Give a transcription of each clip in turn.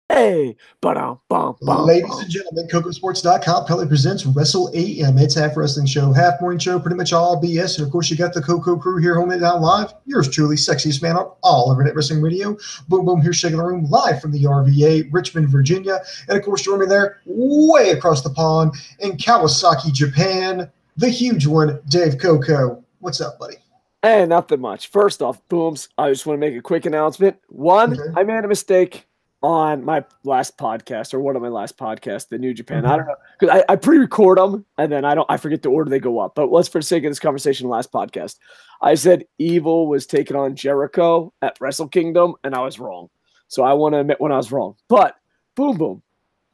Hey, ba-dum-bum-bum. Ladies and gentlemen, KocoSports.com proudly presents Wrestle AM. It's half wrestling show, half morning show, pretty much all BS. And of course, you got the Coco crew here holding it down live. Yours truly, sexiest man on all internet wrestling radio. Boom Boom here, shaking the room live from the RVA, Richmond, Virginia. And of course, joining me there, way across the pond in Kawasaki, Japan, the huge one, Dave Coco. What's up, buddy? Hey, nothing much. First off, Booms, I just want to make a quick announcement. One, I made a mistake on my last podcast, or one of my last podcasts, the New Japan. I don't know, because I pre-record them and then I forget the order they go up. But let's, for the sake of this conversation, last podcast, I said Evil was taking on Jericho at Wrestle Kingdom, and I was wrong. So I want to admit when I was wrong. But Boom Boom,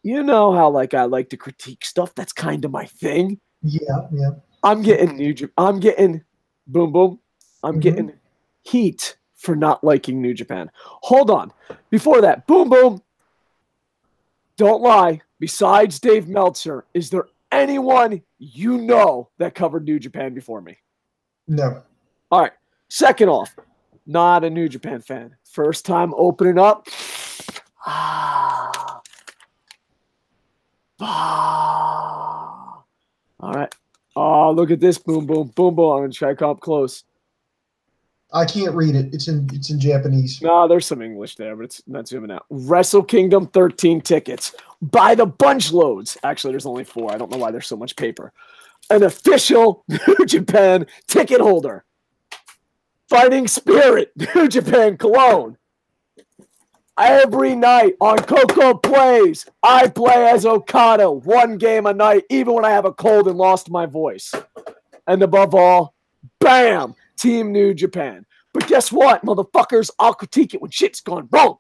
you know how I like to critique stuff. That's kind of my thing. Yeah. I'm getting Boom Boom. I'm getting heat for not liking New Japan. Hold on. Before that, Boom Boom, don't lie. Besides Dave Meltzer, is there anyone you know that covered New Japan before me? No. All right. Second off, not a New Japan fan. First time opening up. All right. Oh, look at this. Boom Boom. Boom Boom. I'm going to try to come up close. I can't read it. It's in Japanese. No, there's some English there, but it's not zooming out. Wrestle Kingdom 13 tickets. By the bunch loads. Actually, there's only 4. I don't know why there's so much paper. An official New Japan ticket holder. Fighting Spirit, New Japan Cologne. Every night on Coco Plays, I play as Okada 1 game a night, even when I have a cold and lost my voice. And above all, bam! Team New Japan. But guess what, motherfuckers? I'll critique it when shit's gone wrong.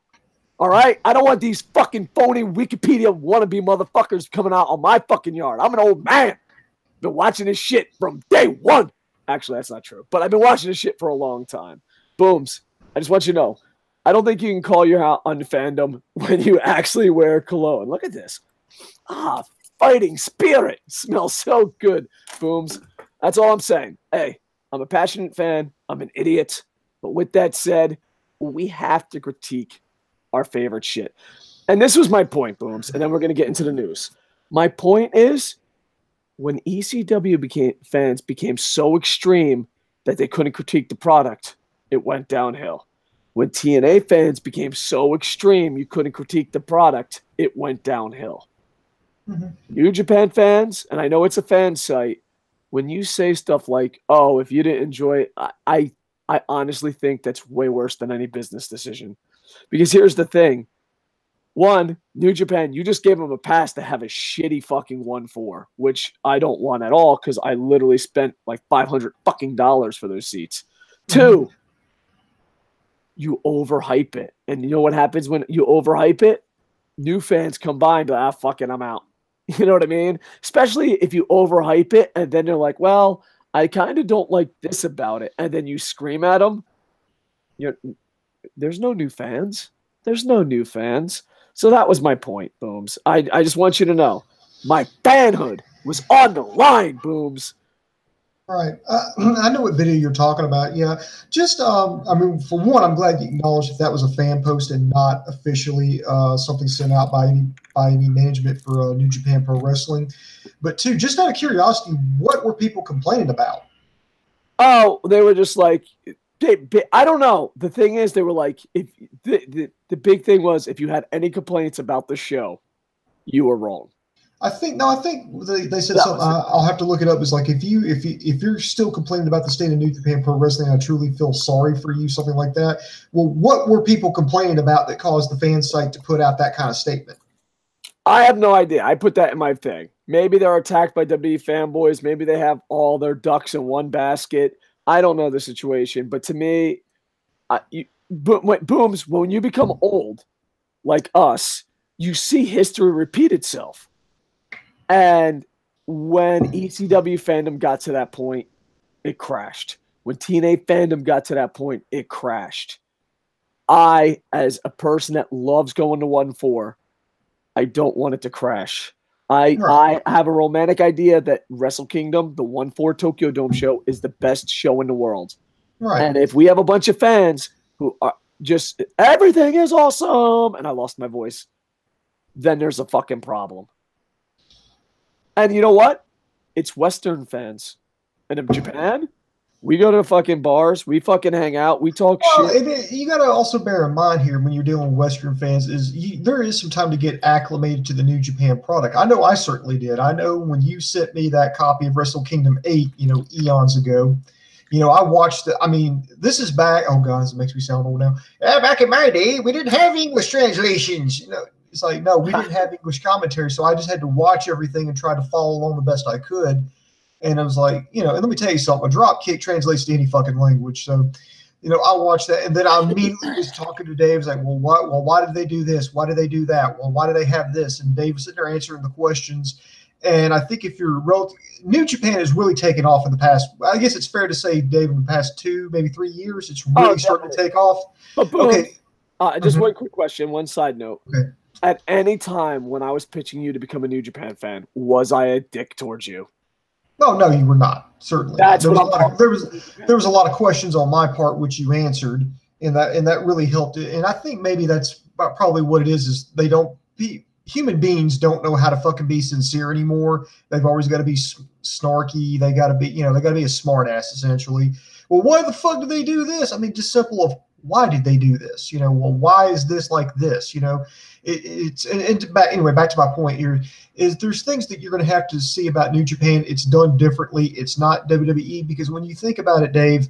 All right? I don't want these fucking phony Wikipedia wannabe motherfuckers coming out on my fucking yard. I'm an old man. Been watching this shit from day one. Actually, that's not true. But I've been watching this shit for a long time. Booms. I just want you to know, I don't think you can call your out on fandom when you actually wear cologne. Look at this. Fighting Spirit. Smells so good. Booms. That's all I'm saying. Hey. I'm a passionate fan. I'm an idiot. But with that said, we have to critique our favorite shit. And this was my point, Booms, and then we're going to get into the news. My point is, when ECW fans became so extreme that they couldn't critique the product, it went downhill. When TNA fans became so extreme you couldn't critique the product, it went downhill. New Japan fans, and I know it's a fan site, when you say stuff like, oh, if you didn't enjoy it, I honestly think that's way worse than any business decision. Because here's the thing. One, New Japan, you just gave them a pass to have a shitty fucking 1-4, which I don't want at all because I literally spent like $500 fucking dollars for those seats. 2, you overhype it. And you know what happens when you overhype it? New fans come by and be like, fuck it, I'm out. You know what I mean? Especially if you overhype it and then they're like, well, I kind of don't like this about it. And then you scream at them. There's no new fans. There's no new fans. So that was my point, Booms. I just want you to know my fanhood was on the line, Booms. All right. I know what video you're talking about. Yeah. Just, I mean, for one, I'm glad you acknowledged that was a fan post and not officially something sent out by any management for New Japan Pro Wrestling. But 2, just out of curiosity, what were people complaining about? Oh, they were just like, I don't know. The thing is, they were like, if the big thing was, if you had any complaints about the show, you were wrong. I think they said something. I'll have to look it up. It's like if you're still complaining about the state of New Japan Pro Wrestling, I truly feel sorry for you, something like that. Well, what were people complaining about that caused the fan site to put out that kind of statement? I have no idea. I put that in my thing. Maybe they're attacked by WWE fanboys. Maybe they have all their ducks in one basket. I don't know the situation, but to me, Booms, when you become old, like us, you see history repeat itself. And when ECW fandom got to that point, it crashed. When TNA fandom got to that point, it crashed. I, as a person that loves going to 1-4, I don't want it to crash. I have a romantic idea that Wrestle Kingdom, the 1-4 Tokyo Dome show, is the best show in the world. Right. And if we have a bunch of fans who are just, everything is awesome, and I lost my voice. then there's a fucking problem. And you know what? It's Western fans. And in Japan, we go to fucking bars, we fucking hang out, we talk shit. You got to also bear in mind here when you're dealing with Western fans there is some time to get acclimated to the New Japan product. I know I certainly did. I know when you sent me that copy of Wrestle Kingdom 8, eons ago, I watched it. I mean, this is back. Oh, God, this makes me sound old now. Back in my day, we didn't have English translations. It's like, no, we didn't have English commentary. So I just had to watch everything and try to follow along the best I could. And I was like, and let me tell you something. A drop kick translates to any fucking language. So, I watched that. And then I immediately was talking to Dave. I was like, why did they do this? Why did they do that? Well, why do they have this? And Dave was sitting there answering the questions. And I think if you're New Japan has really taken off in the past. I guess it's fair to say, Dave, in the past 2, maybe 3 years, it's really starting to take off. Okay. Just one quick question, one side note. Okay. At any time when I was pitching you to become a New Japan fan, was I a dick towards you? No, you were not. Certainly, there was a lot of questions on my part which you answered, and that really helped it. And I think maybe that's probably what it is they don't. Human beings don't know how to fucking be sincere anymore. They've always got to be snarky. They got to be, they got to be a smart ass essentially. Well, why the fuck did they do this? I mean, just simple of why did they do this? Well, why is this like this? Back to my point here is there's things that you're going to have to see about New Japan. It's done differently. It's not WWE, because when you think about it, Dave,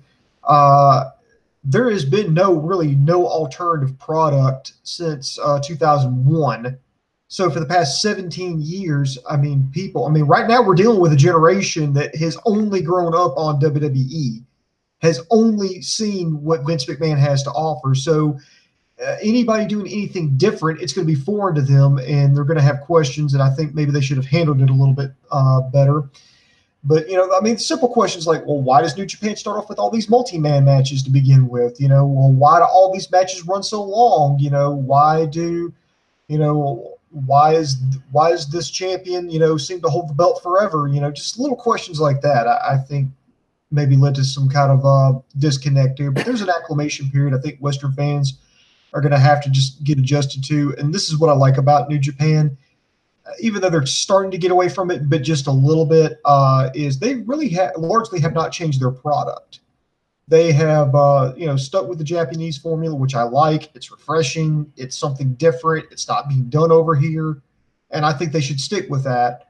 there has been no alternative product since 2001. So for the past 17 years, right now we're dealing with a generation that has only grown up on WWE, has only seen what Vince McMahon has to offer. So anybody doing anything different, it's going to be foreign to them, and they're going to have questions, and I think maybe they should have handled it a little bit better. But, simple questions like, well, why does New Japan start off with all these multi-man matches to begin with? Well, why do all these matches run so long? Why is this champion, seem to hold the belt forever? Just little questions like that, I think maybe led to some kind of disconnect here. But there's an acclimation period I think Western fans are going to have to just get adjusted to. And this is what I like about New Japan, even though they're starting to get away from it, but just a little bit, is they really largely have not changed their product. They have, stuck with the Japanese formula, which I like. It's refreshing. It's something different. It's not being done over here. And I think they should stick with that.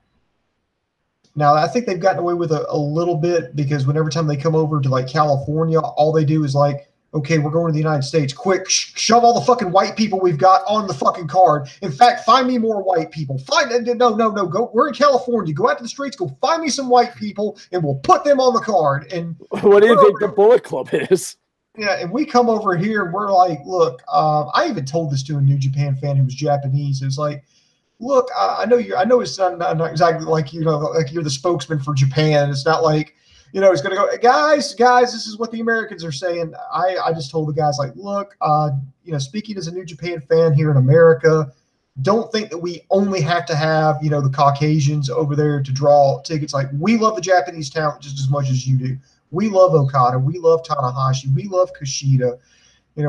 Now, I think they've gotten away with a little bit, because whenever time they come over to like California, all they do is like, okay, we're going to the United States. Quick, shove all the fucking white people we've got on the fucking card. In fact, find me more white people. No. Go. We're in California. Go out to the streets. Go find me some white people, and we'll put them on the card. And what do you think the Bullet Club is? Yeah, and we come over here and we're like, look. I even told this to a New Japan fan who was Japanese. It was like, look, I know it's not exactly like like you're the spokesman for Japan. It's not like. It's going to go, guys, this is what the Americans are saying. I just told the guys, like, look, speaking as a New Japan fan here in America, don't think that we only have to have, the Caucasians over there to draw tickets. Like, we love the Japanese talent just as much as you do. We love Okada. We love Tanahashi. We love Kushida. We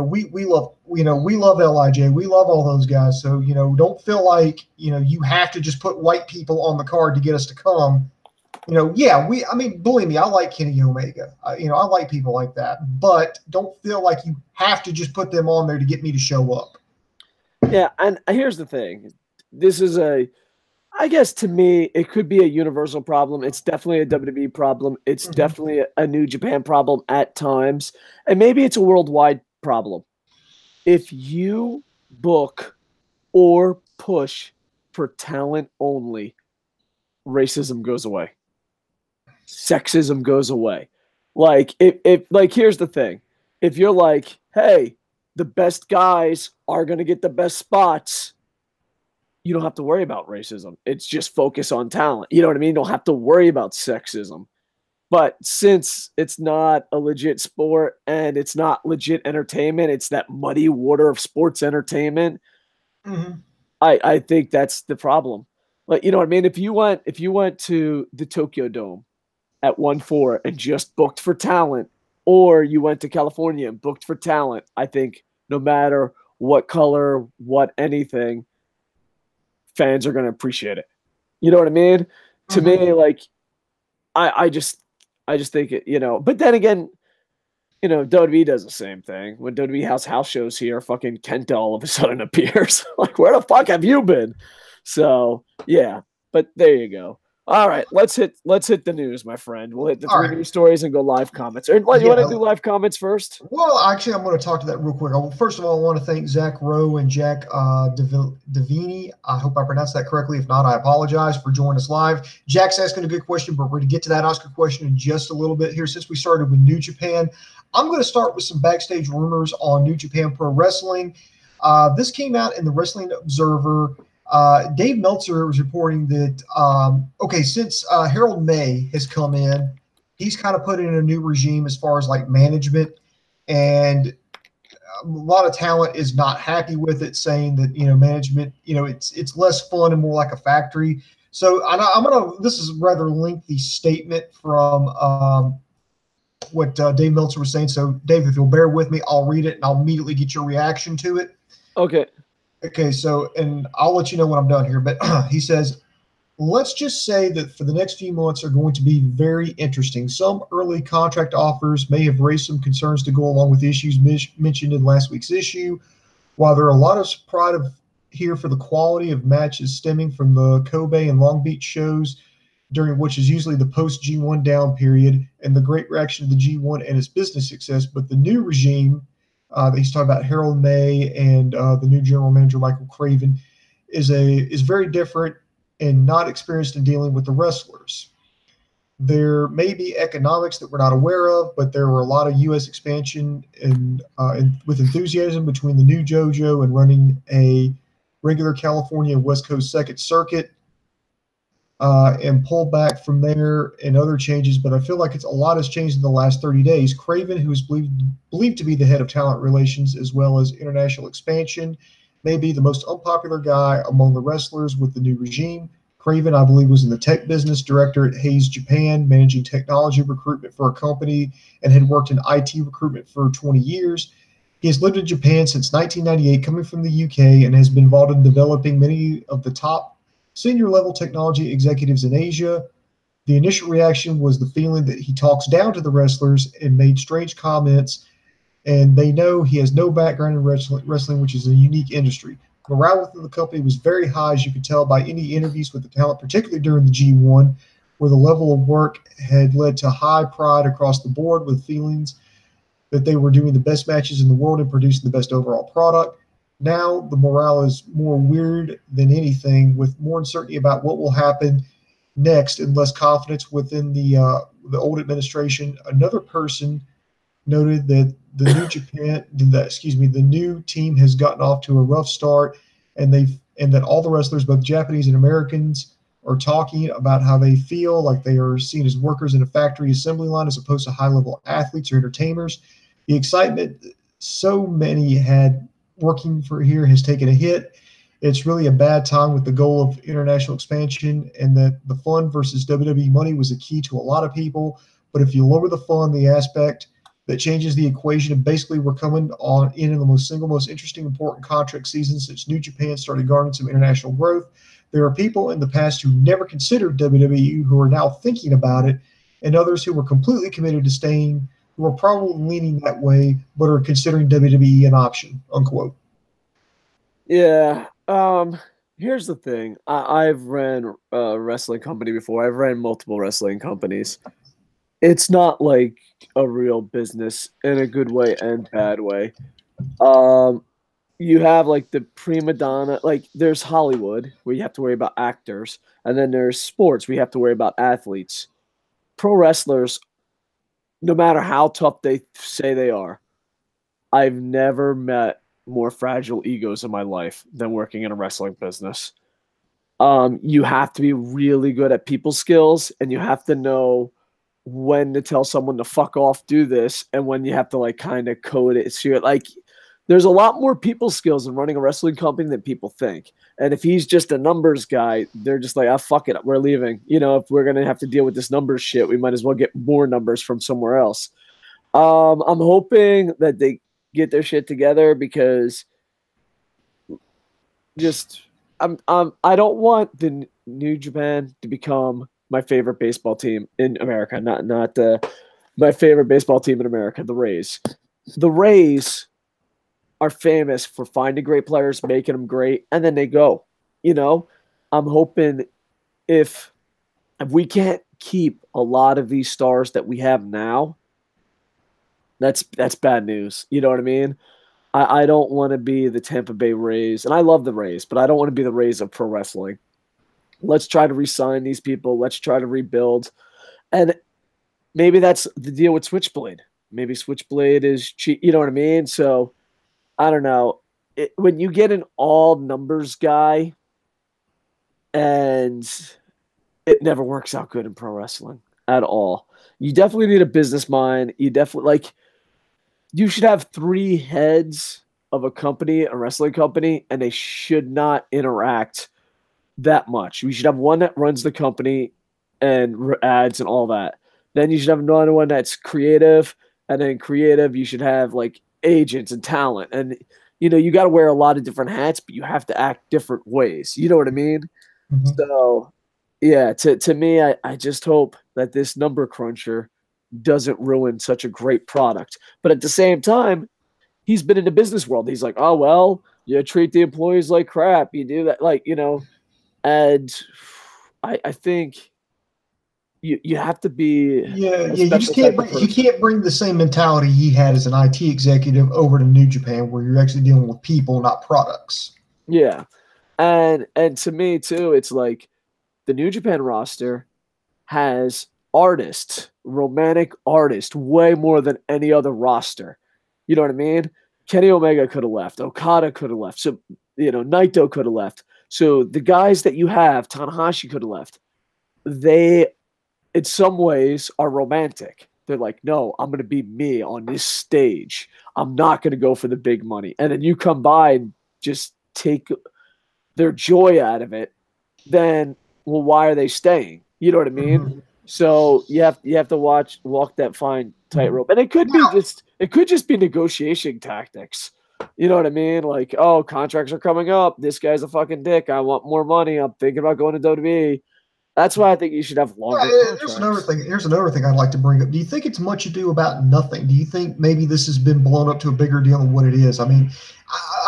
love LIJ. We love all those guys. So, don't feel like, you have to just put white people on the card to get us to come. Believe me, I like Kenny Omega. I like people like that, but don't feel like you have to just put them on there to get me to show up. Yeah, and here's the thing. This is I guess to me, it could be a universal problem. It's definitely a WWE problem. It's definitely a New Japan problem at times, and maybe it's a worldwide problem. If you book or push for talent only, racism goes away. Sexism goes away. Like, if here's the thing. If you're like, hey, the best guys are going to get the best spots, you don't have to worry about racism. It's just focus on talent. You know what I mean? You don't have to worry about sexism. But since it's not a legit sport and it's not legit entertainment, it's that muddy water of sports entertainment, I think that's the problem. Like, you know what I mean? If you went to the Tokyo Dome at 1-4 and just booked for talent, or you went to California and booked for talent, I think no matter what color, what anything, fans are going to appreciate it. You know what I mean? To me, like, I just think it, but then again, WWE does the same thing. When WWE house shows here, fucking Kenta all of a sudden appears. Like, where the fuck have you been? So yeah, but there you go. All right, let's hit the news, my friend. We'll hit the three news stories and go live comments. Or you want to do live comments first? Well, actually, I'm going to talk to that real quick. First of all, I want to thank Zach Rowe and Jack Davini. I hope I pronounced that correctly. If not, I apologize for joining us live. Jack's asking a good question, but we're going to get to that Asuka question in just a little bit here. Since we started with New Japan, I'm going to start with some backstage rumors on New Japan Pro Wrestling. This came out in the Wrestling Observer. Dave Meltzer was reporting that, since Harold May has come in, he's kind of put in a new regime as far as like management, and a lot of talent is not happy with it, saying that, management, it's less fun and more like a factory. So this is a rather lengthy statement from what Dave Meltzer was saying. So Dave, if you'll bear with me, I'll read it and I'll immediately get your reaction to it. Okay, so, and I'll let you know when I'm done here, but he says, let's just say that for the next few months are going to be very interesting. Some early contract offers may have raised some concerns to go along with the issues mentioned in last week's issue. While there are a lot of pride here for the quality of matches stemming from the Kobe and Long Beach shows, during which is usually the post-G1 down period, and the great reaction to the G1 and its business success, but the new regime that he's talking about, Harold May and the new general manager Michael Craven, is very different and not experienced in dealing with the wrestlers. There may be economics that we're not aware of, but there were a lot of U.S. expansion and with enthusiasm between the new JoJo and running a regular California West Coast second circuit, and pull back from there and other changes. But I feel like a lot has changed in the last 30 days. Craven, who is believed to be the head of talent relations as well as international expansion, may be the most unpopular guy among the wrestlers with the new regime. Craven, I believe, was in the tech business director at Hayes Japan, managing technology recruitment for a company, and had worked in IT recruitment for 20 years. He has lived in Japan since 1998, coming from the UK, and has been involved in developing many of the top senior-level technology executives in Asia. The initial reaction was the feeling that he talks down to the wrestlers and made strange comments, and they know he has no background in wrestling, which is a unique industry. Morale within the company was very high, as you could tell by any interviews with the talent, particularly during the G1, where the level of work had led to high pride across the board, with feelings that they were doing the best matches in the world and producing the best overall product. Now the morale is more weird than anything, with more uncertainty about what will happen next and less confidence within the old administration. Another person noted that the new team has gotten off to a rough start, and that all the wrestlers, both Japanese and Americans, are talking about how they feel like they are seen as workers in a factory assembly line as opposed to high-level athletes or entertainers. The excitement so many had working for here has taken a hit. It's really a bad time with the goal of international expansion, and that the fun versus WWE money was a key to a lot of people. But if you lower the fun, the aspect that changes the equation, and basically we're coming in the most interesting, important contract season since New Japan started garnering some international growth. There are people in the past who never considered WWE who are now thinking about it, and others who were completely committed to staying, who are probably leaning that way, but are considering WWE an option, unquote. Yeah. Here's the thing. I've ran a wrestling company before. I've ran multiple wrestling companies. It's not like a real business in a good way and bad way. You have like the prima donna, like there's Hollywood where you have to worry about actors, and then there's sports where you have to worry about athletes. Pro wrestlers, no matter how tough they say they are, I've never met more fragile egos in my life than working in a wrestling business. You have to be really good at people skills, and you have to know when to tell someone to fuck off, do this, and when you have to like kind of code it. So like, there's a lot more people skills in running a wrestling company than people think. And if he's just a numbers guy, they're just like, fuck it, we're leaving. If we're gonna have to deal with this numbers shit, we might as well get more numbers from somewhere else. I'm hoping that they get their shit together, because I don't want the New Japan to become my favorite baseball team in America. Not my favorite baseball team in America, the Rays. The Rays are famous for finding great players, making them great, and then they go. You know, I'm hoping if we can't keep a lot of these stars that we have now, that's bad news. You know what I mean? I don't want to be the Tampa Bay Rays, and I love the Rays, but I don't want to be the Rays of pro wrestling. Let's try to re-sign these people. Let's try to rebuild. And maybe that's the deal with Switchblade. Maybe Switchblade is cheap. You know what I mean? So I don't know. When you get an all numbers guy, and it never works out good in pro wrestling at all. You definitely need a business mind. You definitely you should have 3 heads of a company, a wrestling company, and they should not interact that much. We should have one that runs the company and ads and all that. Then you should have another one that's creative, and then creative you should have like agents and talent. And you got to wear a lot of different hats, but you have to act different ways. You know what I mean? Mm-hmm. So yeah, to me, I just hope that this number cruncher doesn't ruin such a great product. But at the same time, he's been in the business world. He's like, oh, well, you treat the employees like crap. You do that. And I think you have to be. Yeah. You just can't bring the same mentality he had as an IT executive over to New Japan, where you're actually dealing with people, not products. Yeah. And to me, too, it's like the New Japan roster has artists, romantic artists, way more than any other roster. You know what I mean? Kenny Omega could have left. Okada could have left. So, Naito could have left. So the guys that you have, Tanahashi could have left. They, in some ways, are romantic. They're like, no, I'm going to be me on this stage. I'm not going to go for the big money. And then you come by and just take their joy out of it. Then, well, why are they staying? You know what I mean? Mm-hmm. So you have to walk that fine tightrope, and it could just be negotiation tactics. You know what I mean? Like, oh, contracts are coming up. This guy's a fucking dick. I want more money. I'm thinking about going to WWE. That's why I think you should have longer contracts. Here's another thing I'd like to bring up. Do you think it's much ado about nothing? Do you think maybe this has been blown up to a bigger deal than what it is? I mean,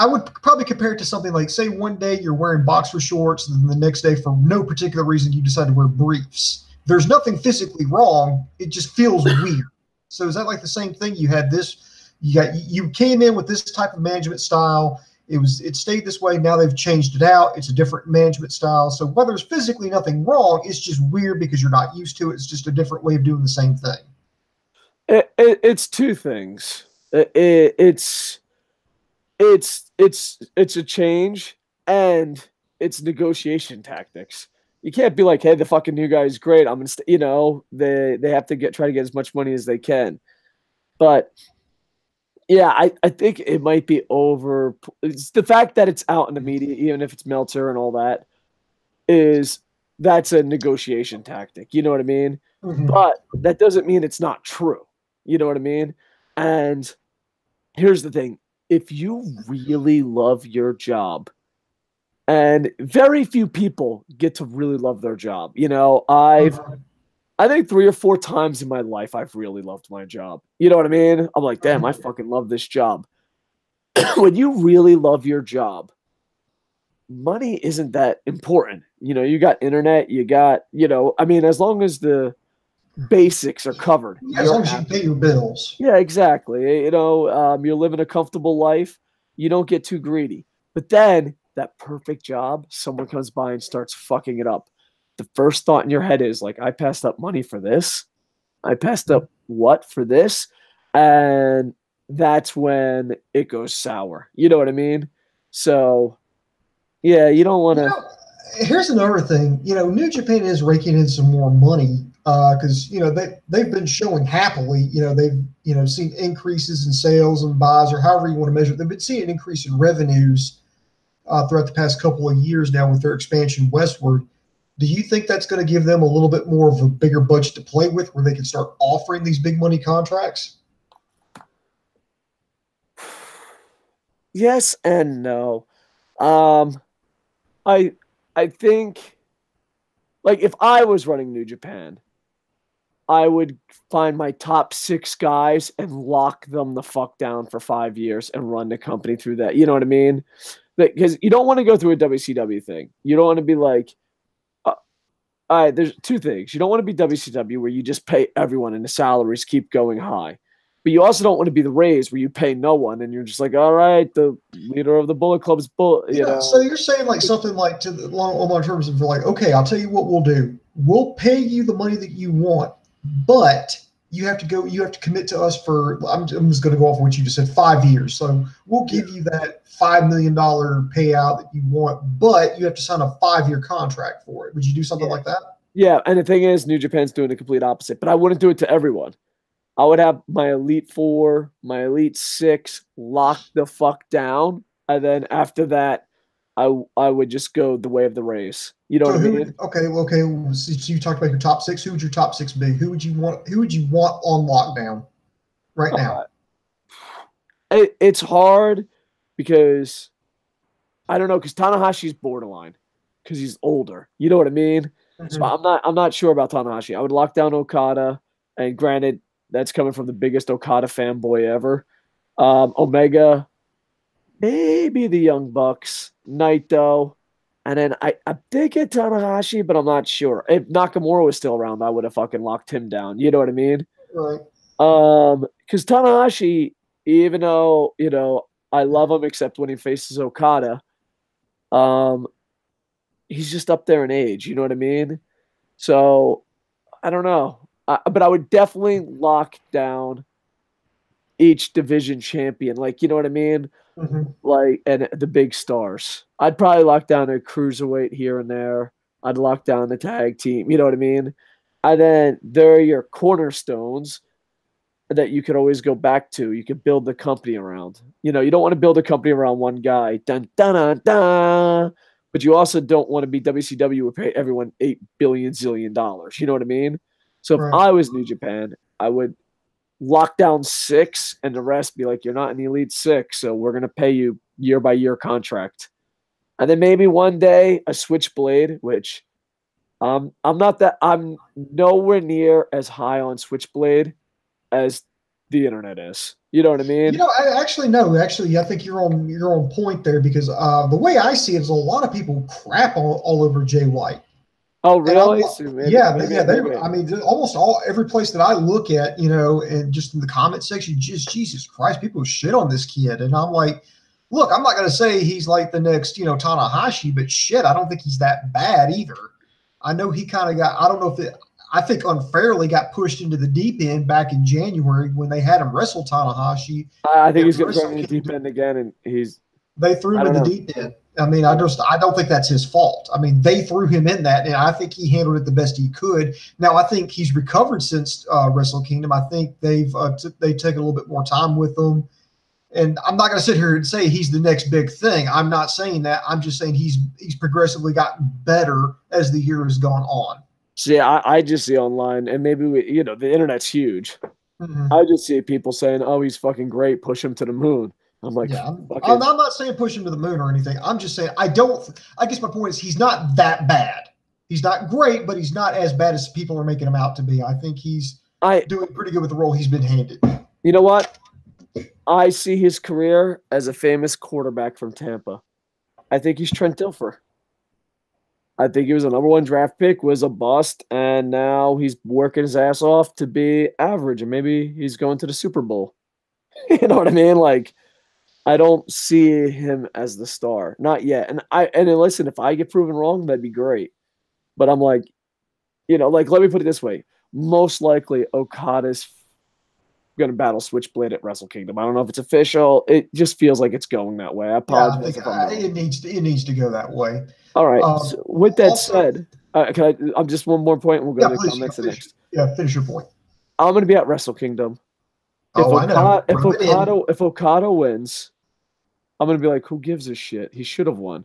I would probably compare it to something like, say, one day you're wearing boxer shorts, and then the next day, for no particular reason, you decide to wear briefs. There's nothing physically wrong. It just feels weird. So is that like the same thing? You had this, you came in with this type of management style. It stayed this way. Now they've changed it out. It's a different management style. So while there's physically nothing wrong, it's just weird because you're not used to it. It's just a different way of doing the same thing. It's two things. It's a change, and it's negotiation tactics. You can't be like, hey, the fucking new guy is great. I'm gonna, they have to try to get as much money as they can. But yeah, I think it might be over. It's the fact that it's out in the media, even if it's Meltzer and all that, that's a negotiation tactic. You know what I mean? Mm-hmm. But that doesn't mean it's not true. You know what I mean? And here's the thing. If you really love your job, and very few people get to really love their job. I think 3 or 4 times in my life I've really loved my job. You know what I mean? I'm like, damn, I fucking love this job. When you really love your job, money isn't that important. You got internet, you got, as long as the basics are covered. Yeah, as long as you can pay your bills. Yeah, exactly. You're living a comfortable life. You don't get too greedy. But then that perfect job, someone comes by and starts fucking it up. The first thought in your head is like, I passed up money for this. I passed up what for this? And that's when it goes sour. You know what I mean? So, yeah, you don't want to. Here's another thing. New Japan is raking in some more money because, they've been showing happily, they've, seen increases in sales and buys, or however you want to measure it. They've been seeing an increase in revenues throughout the past couple of years now with their expansion westward. Do you think that's going to give them a little bit more of a bigger budget to play with, where they can start offering these big money contracts? Yes and no. I think, like, if I was running New Japan, I would find my top 6 guys and lock them the fuck down for 5 years and run the company through that. You know what I mean? Because you don't want to go through a WCW thing. You don't want to be like, all right, there's 2 things. You don't want to be WCW where you just pay everyone and the salaries keep going high. But you also don't want to be the Rays where you pay no one and you're just like, all right, the leader of the Bullet Club's you know. So you're saying like something like to the long terms of like, okay, I'll tell you what we'll do. We'll pay you the money that you want, but you have to commit to us for, I'm just going to go off what you just said, 5 years. So we'll give you that $5 million payout that you want, but you have to sign a 5-year contract for it. Would you do something like that? Yeah. And the thing is, New Japan's doing the complete opposite, but I wouldn't do it to everyone. I would have my Elite 4, my Elite 6 locked the fuck down. And then after that, I would just go the way of the Rays. You know what I mean? Okay. So you talked about your top 6. Who would your top 6 be? Who would you want on lockdown right now? It's hard because I don't know, because Tanahashi's borderline because he's older. You know what I mean? So I'm not sure about Tanahashi. I would lock down Okada, and granted, that's coming from the biggest Okada fanboy ever. Omega, maybe the Young Bucks, Naito, and then I think it's Tanahashi, but I'm not sure. If Nakamura was still around, I would have fucking locked him down. You know what I mean? Right. Because Tanahashi, even though, you know, I love him except when he faces Okada, he's just up there in age. You know what I mean? So I don't know. But I would definitely lock down each division champion. Like, you know what I mean? Like, and the big stars. I'd probably lock down a cruiserweight here and there. I'd lock down the tag team. You know what I mean? And then there are your cornerstones that you could always go back to. You could build the company around. You know, you don't want to build a company around one guy. Dun, dun, dun, dun. But you also don't want to be WCW and pay everyone $8 billion zillion. You know what I mean? So if I was New Japan, I would lock down 6 and the rest be like, you're not in the Elite 6, so we're going to pay you year by year contract. And then maybe one day a Switchblade, which I'm nowhere near as high on Switchblade as the internet is. You know what I mean? You know, Actually, I think you're on point there because the way I see it is a lot of people crap all over Jay White. Oh, really? I mean, almost every place that I look at, you know, and just in the comment section, just Jesus Christ, people shit on this kid, and I'm like, look, I'm not going to say he's like the next, you know, Tanahashi, but shit, I don't think he's that bad either. I know he kind of got, I don't know if it, I think unfairly got pushed into the deep end back in January when they had him wrestle Tanahashi. I think he's going to throw him in the deep end again, and they threw him in the deep end. I mean, I don't think that's his fault. I mean, they threw him in that, and I think he handled it the best he could. Now, I think he's recovered since Wrestle Kingdom. I think they've taken a little bit more time with him. And I'm not going to sit here and say he's the next big thing. I'm not saying that. I'm just saying he's progressively gotten better as the year has gone on. See, I just see online, and maybe the internet's huge. I just see people saying, "Oh, he's fucking great. Push him to the moon." I'm like, yeah, I'm not saying push him to the moon or anything. I'm just saying I guess my point is he's not that bad. He's not great, but he's not as bad as people are making him out to be. I think he's doing pretty good with the role he's been handed. You know what? I see his career as a famous quarterback from Tampa. I think he's Trent Dilfer. I think he was a #1 draft pick, was a bust, and now he's working his ass off to be average, and maybe he's going to the Super Bowl. You know what I mean? Like, I don't see him as the star, not yet. And listen, if I get proven wrong, that'd be great. But I'm like, like, let me put it this way: most likely Okada's going to battle Switchblade at Wrestle Kingdom. I don't know if it's official. It just feels like it's going that way. I apologize if I'm wrong. It needs to go that way. All right. So with that said, I'm just one more point, and we'll go to the comments next. Yeah, finish your point. I'm going to be at Wrestle Kingdom. If Okada wins, I'm going to be like, who gives a shit? He should have won.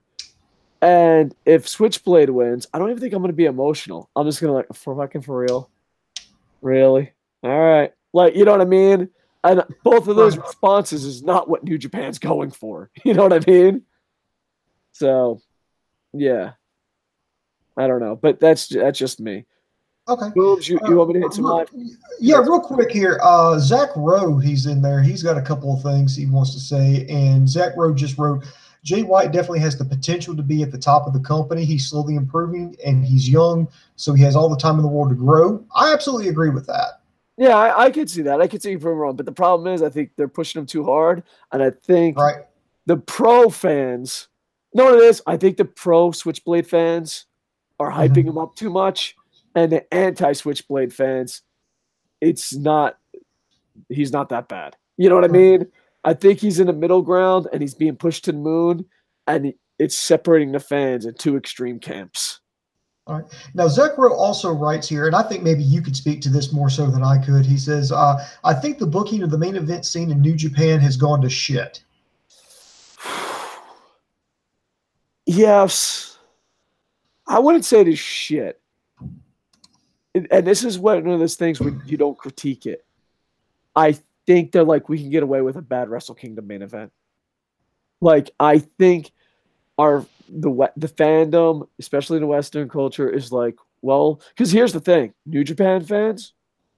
And if Switchblade wins, I don't even think I'm going to be emotional. I'm just going to like, for real? Really? All right. Like, you know what I mean? And both of those responses is not what New Japan's going for. You know what I mean? So, Yeah, I don't know, but that's just me. Okay. Booms, you want me to hit some live? Yeah, real quick here. Zach Rowe, he's in there. He's got a couple of things he wants to say. And Zach Rowe just wrote, Jay White definitely has the potential to be at the top of the company. He's slowly improving and he's young, so he has all the time in the world to grow. I absolutely agree with that. Yeah, I could see that. I could see you from wrong. But the problem is, I think they're pushing him too hard. And I think Right. the pro fans, know what it is? I think the pro Switchblade fans are hyping him up too much. And the anti Switchblade fans, he's not that bad. You know what I mean? I think he's in the middle ground and he's being pushed to the moon. And it's separating the fans in two extreme camps. All right. Now, Zekro also writes here, and I think maybe you could speak to this more so than I could. He says, I think the booking of the main event scene in New Japan has gone to shit. Yes. I wouldn't say it is shit. And this is one of those things where you don't critique it. I think they're like, we can get away with a bad Wrestle Kingdom main event. Like, I think the fandom, especially the Western culture, is like, well, because here's the thing: New Japan fans,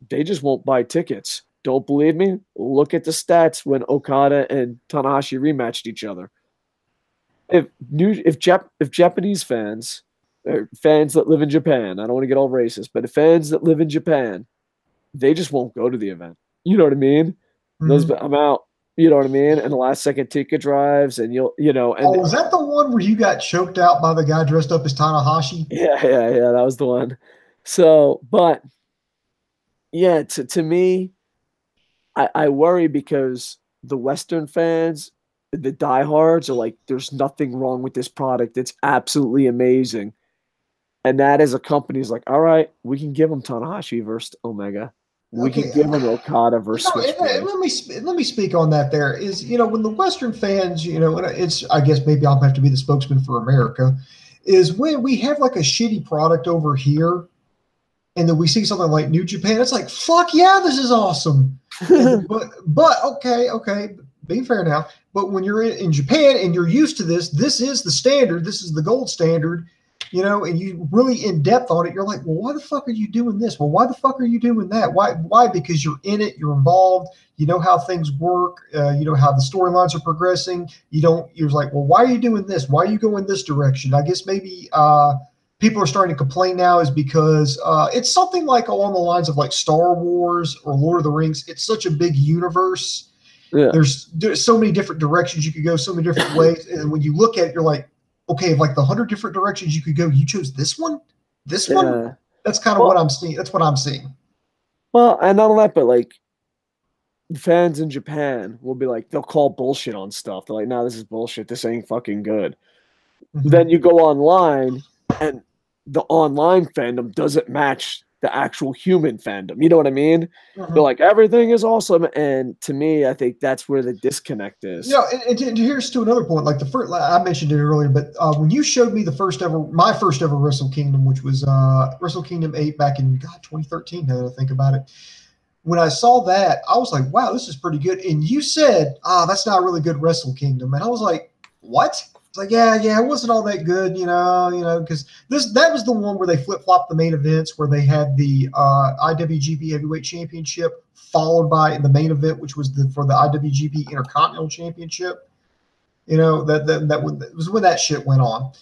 they just won't buy tickets. Don't believe me? Look at the stats when Okada and Tanahashi rematched each other. If Japanese fans, or fans that live in Japan, I don't want to get all racist, but the fans that live in Japan, they just won't go to the event. You know what I mean? I'm out. You know what I mean? And the last second ticket drives, and you know. And was that the one where you got choked out by the guy dressed up as Tanahashi? Yeah. That was the one. So, but yeah, to me, I worry because the Western fans, the diehards, are like, there's nothing wrong with this product. It's absolutely amazing. And that as a company is like, all right, we can give them Tanahashi versus Omega. We can give them Okada versus Switchblade. Let me speak on that. There is, when the Western fans, it's, I guess maybe I'll have to be the spokesman for America, is when we have like a shitty product over here, and then we see something like New Japan. It's like, fuck yeah, this is awesome. but okay, being fair now. But when you're in Japan and you're used to this is the standard. This is the gold standard. And you really in depth on it, you're like, well, why the fuck are you doing this? Well, why the fuck are you doing that? Why? Because you're in it, you're involved, you know how things work, you know how the storylines are progressing. You're like, well, why are you doing this? Why are you going this direction? I guess maybe people are starting to complain now is because it's something like along the lines of like Star Wars or Lord of the Rings. It's such a big universe. Yeah. There's so many different directions you could go, so many different ways. And when you look at it, you're like, okay, like the 100 different directions you could go, you chose this one? This one? That's kind of what I'm seeing. That's what I'm seeing. Well, and not only that, but like fans in Japan will be like, they'll call bullshit on stuff. They're like, no, this is bullshit. This ain't fucking good. Mm-hmm. Then you go online and the online fandom doesn't match the actual human fandom. You know what I mean? Mm-hmm. They're like, everything is awesome. And to me, I think that's where the disconnect is. Yeah, and here's to another point. Like I mentioned it earlier, but when you showed me my first ever Wrestle Kingdom, which was Wrestle Kingdom 8 back in 2013, now that I think about it. When I saw that, I was like, wow, this is pretty good. And you said, that's not a really good Wrestle Kingdom. And I was like, what? It's like, yeah, it wasn't all that good, because that was the one where they flip-flopped the main events, where they had the IWGP Heavyweight Championship followed by the main event, which was for the IWGP Intercontinental Championship. That was when that shit went on.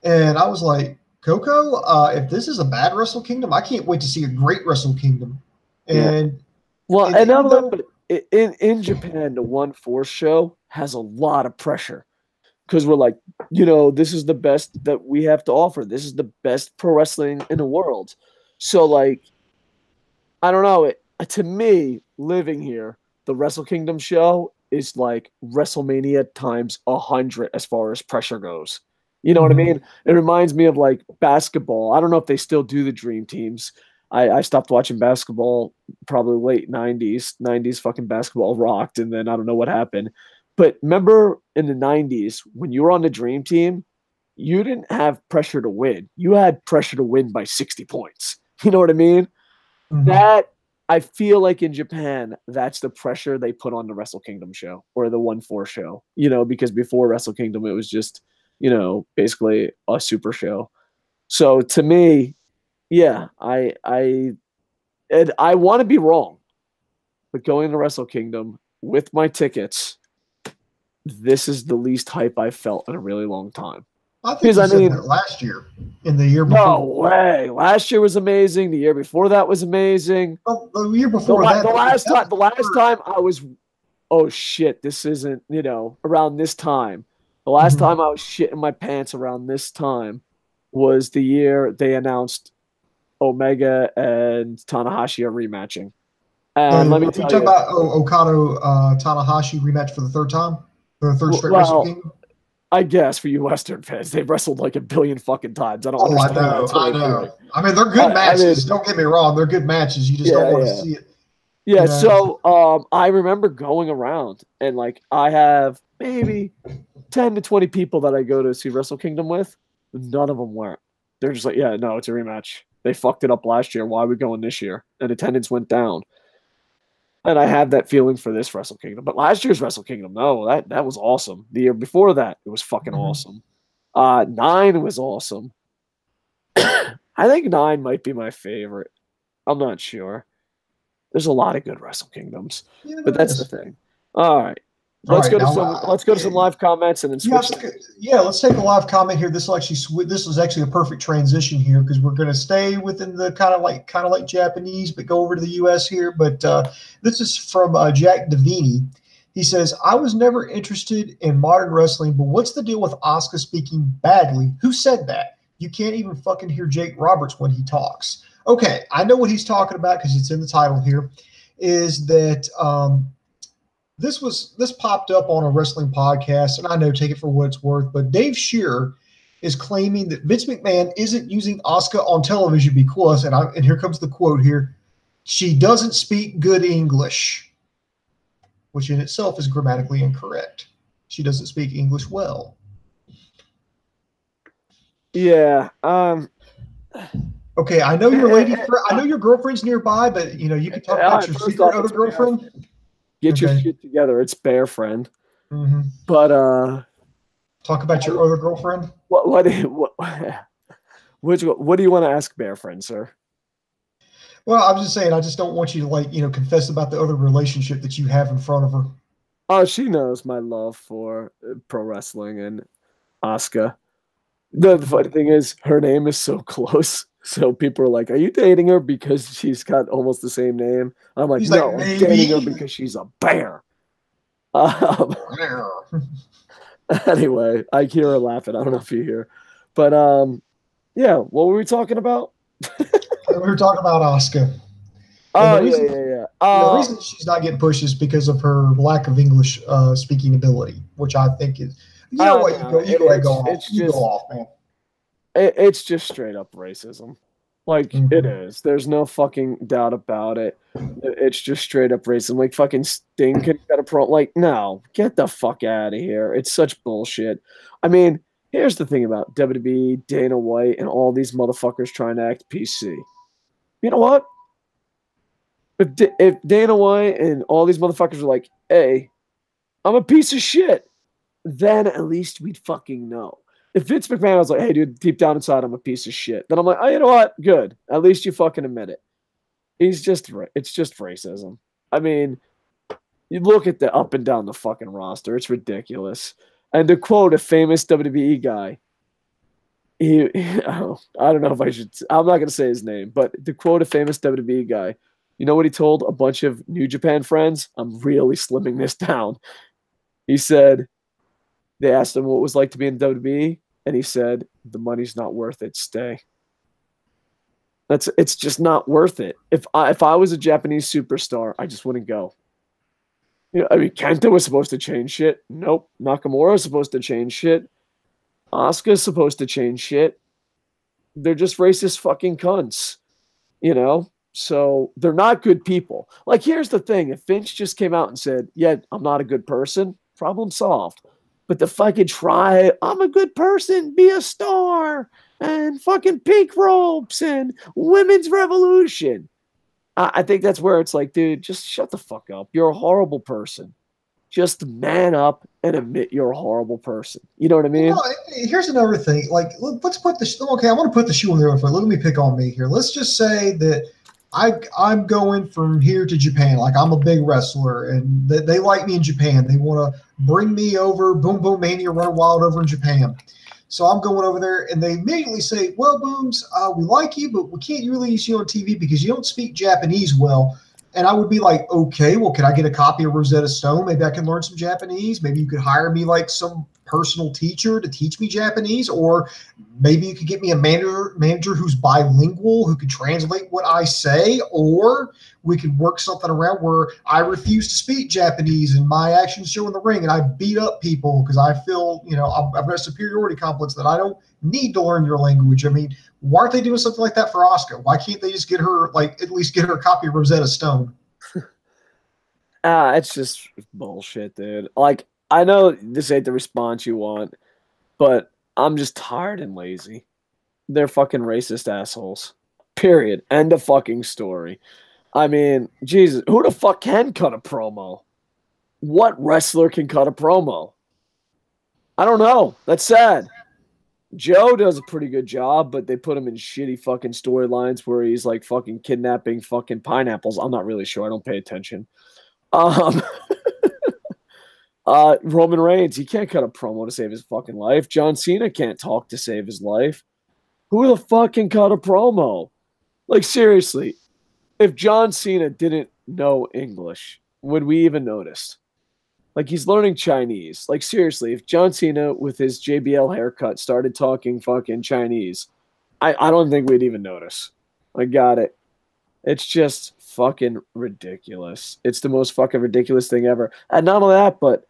And I was like, Coco, if this is a bad Wrestle Kingdom, I can't wait to see a great Wrestle Kingdom. And in Japan, the 1-4 show has a lot of pressure. Because we're like, this is the best that we have to offer. This is the best pro wrestling in the world. So, like, I don't know. To me, living here, the Wrestle Kingdom show is like WrestleMania times 100 as far as pressure goes. You know what I mean? It reminds me of, like, basketball. I don't know if they still do the Dream Teams. I stopped watching basketball probably late 90s. 90s fucking basketball rocked, and then I don't know what happened. But remember in the 90s, when you were on the Dream Team, you didn't have pressure to win. You had pressure to win by 60 points. You know what I mean? Mm-hmm. That, I feel like in Japan, that's the pressure they put on the Wrestle Kingdom show or the 1-4 show. Because before Wrestle Kingdom, it was just basically a super show. So to me, yeah, I want to be wrong, but going to Wrestle Kingdom with my tickets, this is the least hype I've felt in a really long time. I think you said that last year, in the year before. No way! Last year was amazing. The year before that was amazing. Well, the year before the last time I was, oh shit! This isn't around this time. The last time I was shitting my pants around this time was the year they announced Omega and Tanahashi are rematching. And let me tell you, about Okada Tanahashi rematch for the third time, for the third straight Wrestle Kingdom. I guess for you Western fans, they've wrestled like a billion fucking times. I don't understand. I know. I mean, they're good matches. Don't get me wrong; they're good matches. You just don't want to see it. Yeah. So I remember going around, and like I have maybe 10 to 20 people that I go to see Wrestle Kingdom with. None of them weren't. They're just like, yeah, no, it's a rematch. They fucked it up last year. Why are we going this year? And attendance went down. And I have that feeling for this Wrestle Kingdom. But last year's Wrestle Kingdom, no, that was awesome. The year before that, it was fucking awesome. 9 was awesome. I think 9 might be my favorite. I'm not sure. There's a lot of good Wrestle Kingdoms. Yeah, but that's the thing. All right. Let's go to some live comments and then switch. Let's take a live comment here. This is actually a perfect transition here because we're going to stay within the kind of like Japanese, but go over to the U.S. here. But this is from Jack Davini. He says, "I was never interested in modern wrestling, but what's the deal with Asuka speaking badly? Who said that? You can't even fucking hear Jake Roberts when he talks." Okay, I know what he's talking about because it's in the title here. Is that This popped up on a wrestling podcast, and I know, take it for what it's worth, but Dave Shearer is claiming that Vince McMahon isn't using Asuka on television because, and here comes the quote here, she doesn't speak good English, which in itself is grammatically incorrect. She doesn't speak English well. Yeah. Okay, I know your I know your girlfriend's nearby, but you can talk about your secret other girlfriend. Get your shit together. It's Bear Friend. Mm-hmm. But talk about your other girlfriend. What do you want to ask Bear Friend, sir? Well, I'm just saying, I just don't want you to confess about the other relationship that you have in front of her. Oh, she knows my love for pro wrestling and Asuka. The funny thing is, her name is so close. So people are like, "Are you dating her because she's got almost the same name?" I'm like, "No, I'm dating her because she's a bear." Anyway, I hear her laughing. I don't know if you hear, but yeah. What were we talking about? We were talking about Asuka. Oh, yeah. The reason she's not getting pushed is because of her lack of English speaking ability, which I think is. You go off, man. It's just straight up racism. It is. There's no fucking doubt about it. It's just straight up racism. Like, fucking Sting could got a pro. Like, no, get the fuck out of here. It's such bullshit. I mean, here's the thing about WWE, Dana White, and all these motherfuckers trying to act PC. You know what? If Dana White and all these motherfuckers are like, "Hey, I'm a piece of shit," then at least we'd fucking know. If Vince McMahon was like, "Hey, dude, deep down inside, I'm a piece of shit," then I'm like, "Oh, you know what? Good. At least you fucking admit it." It's just racism. I mean, you look at the up and down the fucking roster. It's ridiculous. And to quote a famous WWE guy, I don't know if I should. I'm not going to say his name, but to quote a famous WWE guy, you know what he told a bunch of New Japan friends? I'm really slimming this down. He said, they asked him what it was like to be in WWE, and he said, "The money's not worth it. Stay." It's just not worth it. If I was a Japanese superstar, I just wouldn't go. I mean, Kenta was supposed to change shit. Nope. Nakamura was supposed to change shit. Asuka's supposed to change shit. They're just racist fucking cunts. So they're not good people. Like, here's the thing. If Vince just came out and said, "Yeah, I'm not a good person," problem solved. But the fucking try, "I'm a good person, be a star," and fucking pink ropes and women's revolution. I think that's where it's like, dude, just shut the fuck up. You're a horrible person. Just man up and admit you're a horrible person. You know what I mean? Well, here's another thing. Like, let's put the okay. I want to put the shoe on the other foot. Let me pick on me here. Let's just say that I'm going from here to Japan. Like, I'm a big wrestler, and they like me in Japan. They want to bring me over. Boom Boom Mania Run Wild over in Japan. So I'm going over there, and they immediately say, "Well, Booms, we like you, but we can't really use you on TV because you don't speak Japanese well." And I would be like, okay, well, can I get a copy of Rosetta Stone? Maybe I can learn some Japanese. Maybe you could hire me like some personal teacher to teach me Japanese, or maybe you could get me a manager who's bilingual who could translate what I say, or we could work something around where I refuse to speak Japanese and my actions show in the ring and I beat up people because I feel, I've got a superiority complex that I don't need to learn your language. I mean, why aren't they doing something like that for Asuka? Why can't they just get her, at least get her a copy of Rosetta Stone? It's just bullshit, dude. Like, I know this ain't the response you want, but I'm just tired and lazy. They're fucking racist assholes. Period. End of fucking story. I mean, Jesus, who the fuck can cut a promo? What wrestler can cut a promo? I don't know. That's sad. Joe does a pretty good job, but they put him in shitty fucking storylines where he's like fucking kidnapping fucking pineapples. I'm not really sure. I don't pay attention. Roman Reigns, he can't cut a promo to save his fucking life. John Cena can't talk to save his life. Who the fuck can cut a promo? Like, seriously, if John Cena didn't know English, would we even notice? Like, he's learning Chinese. Like, seriously, if John Cena with his JBL haircut started talking fucking Chinese, I don't think we'd even notice. I got it. It's just fucking ridiculous. It's the most fucking ridiculous thing ever. And not only that, but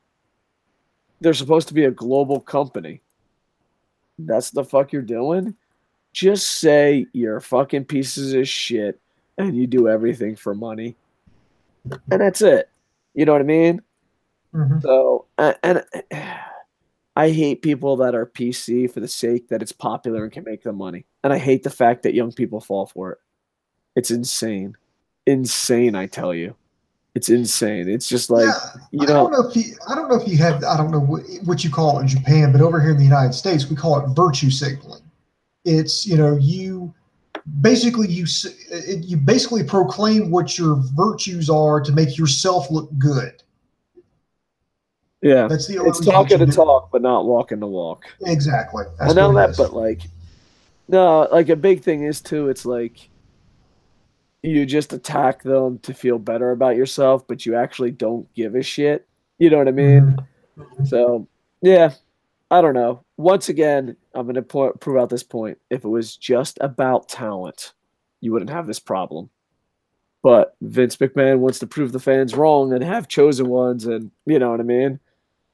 they're supposed to be a global company. That's the fuck you're doing? Just say you're fucking pieces of shit and you do everything for money. And that's it. You know what I mean? Mm-hmm. So, and I hate people that are PC for the sake that it's popular and can make them money. And I hate the fact that young people fall for it. It's insane. Insane, I tell you. It's insane. It's just like, I don't know if you have, I don't know what you call it in Japan, but over here in the United States, we call it virtue signaling. It's, you basically proclaim what your virtues are to make yourself look good. Yeah, that's the only it's talking the talk, but not walking the walk. Exactly. I know that, but like a big thing is too. It's like you just attack them to feel better about yourself, but you actually don't give a shit. You know what I mean? Mm-hmm. So yeah, I don't know. Once again, I'm going to prove out this point. If it was just about talent, you wouldn't have this problem. But Vince McMahon wants to prove the fans wrong and have chosen ones, and you know what I mean?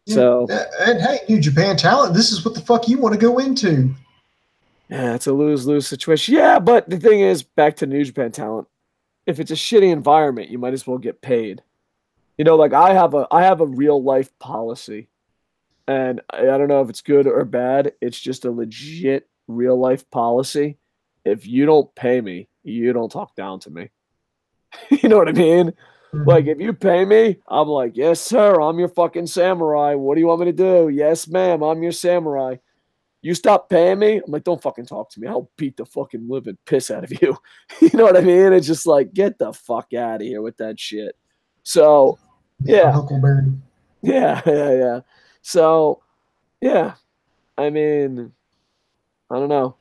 Yeah. So, and hey, New Japan talent, this is what the fuck you want to go into. Yeah, it's a lose-lose situation. Yeah, but the thing is, back to New Japan talent, if it's a shitty environment, you might as well get paid. Like I have a real life policy. And I don't know if it's good or bad. It's just a legit real life policy. If you don't pay me, you don't talk down to me. You know what I mean? Mm-hmm. Like, if you pay me, I'm like, yes, sir, I'm your fucking samurai. What do you want me to do? Yes, ma'am, I'm your samurai. You stop paying me, I'm like, don't fucking talk to me. I'll beat the fucking living piss out of you. You know what I mean? It's just like, get the fuck out of here with that shit. So, yeah. Huckleberry. Yeah. So, yeah, I mean, I don't know.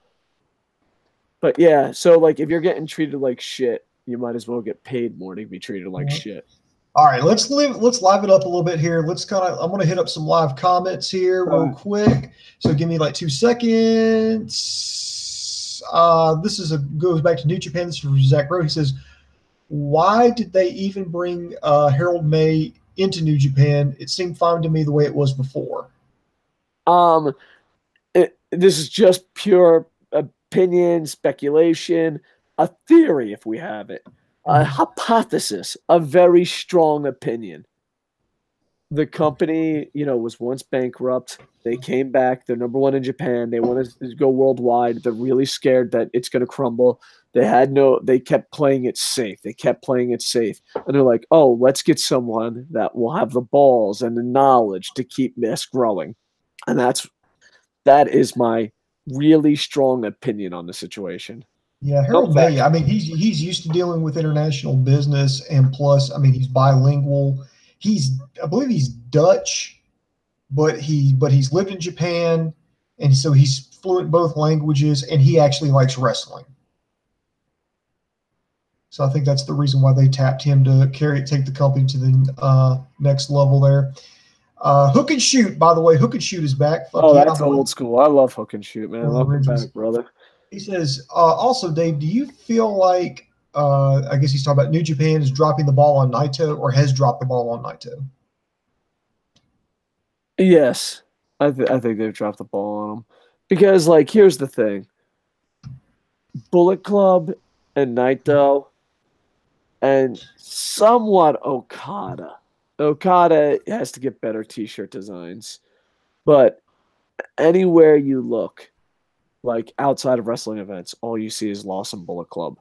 But yeah, so like if you're getting treated like shit, you might as well get paid more to be treated like shit. All right, let's live it up a little bit here. I'm going to hit up some live comments here real quick. So give me like 2 seconds. This goes back to New Japan. This is from Zach Bro. He says, why did they even bring Harold May into New Japan? It seemed fine to me the way it was before. This is just pure opinion, speculation, a theory if we have it, a hypothesis, a very strong opinion. the company, was once bankrupt. They came back. They're number one in Japan. They want to go worldwide. They're really scared that it's going to crumble. They kept playing it safe. They kept playing it safe. And they're like, oh, let's get someone that will have the balls and the knowledge to keep this growing. And that is my really strong opinion on the situation. Yeah, Harold May. I mean, he's used to dealing with international business, and plus, I mean, he's bilingual. I believe he's Dutch, but he's lived in Japan, and so he's fluent in both languages, and he actually likes wrestling. So I think that's the reason why they tapped him to take the company to the next level there. Hook and Shoot, by the way, Hook and Shoot is back. That's old school. I love Hook and Shoot, man. Welcome back, brother. He says, also, Dave, do you feel like, I guess he's talking about New Japan is dropping the ball on Naito or has dropped the ball on Naito? Yes. I think they've dropped the ball on him. Because, here's the thing. Bullet Club and Naito and somewhat Okada. Okada has to get better T-shirt designs. But anywhere you look, outside of wrestling events, all you see is Lawson Bullet Club.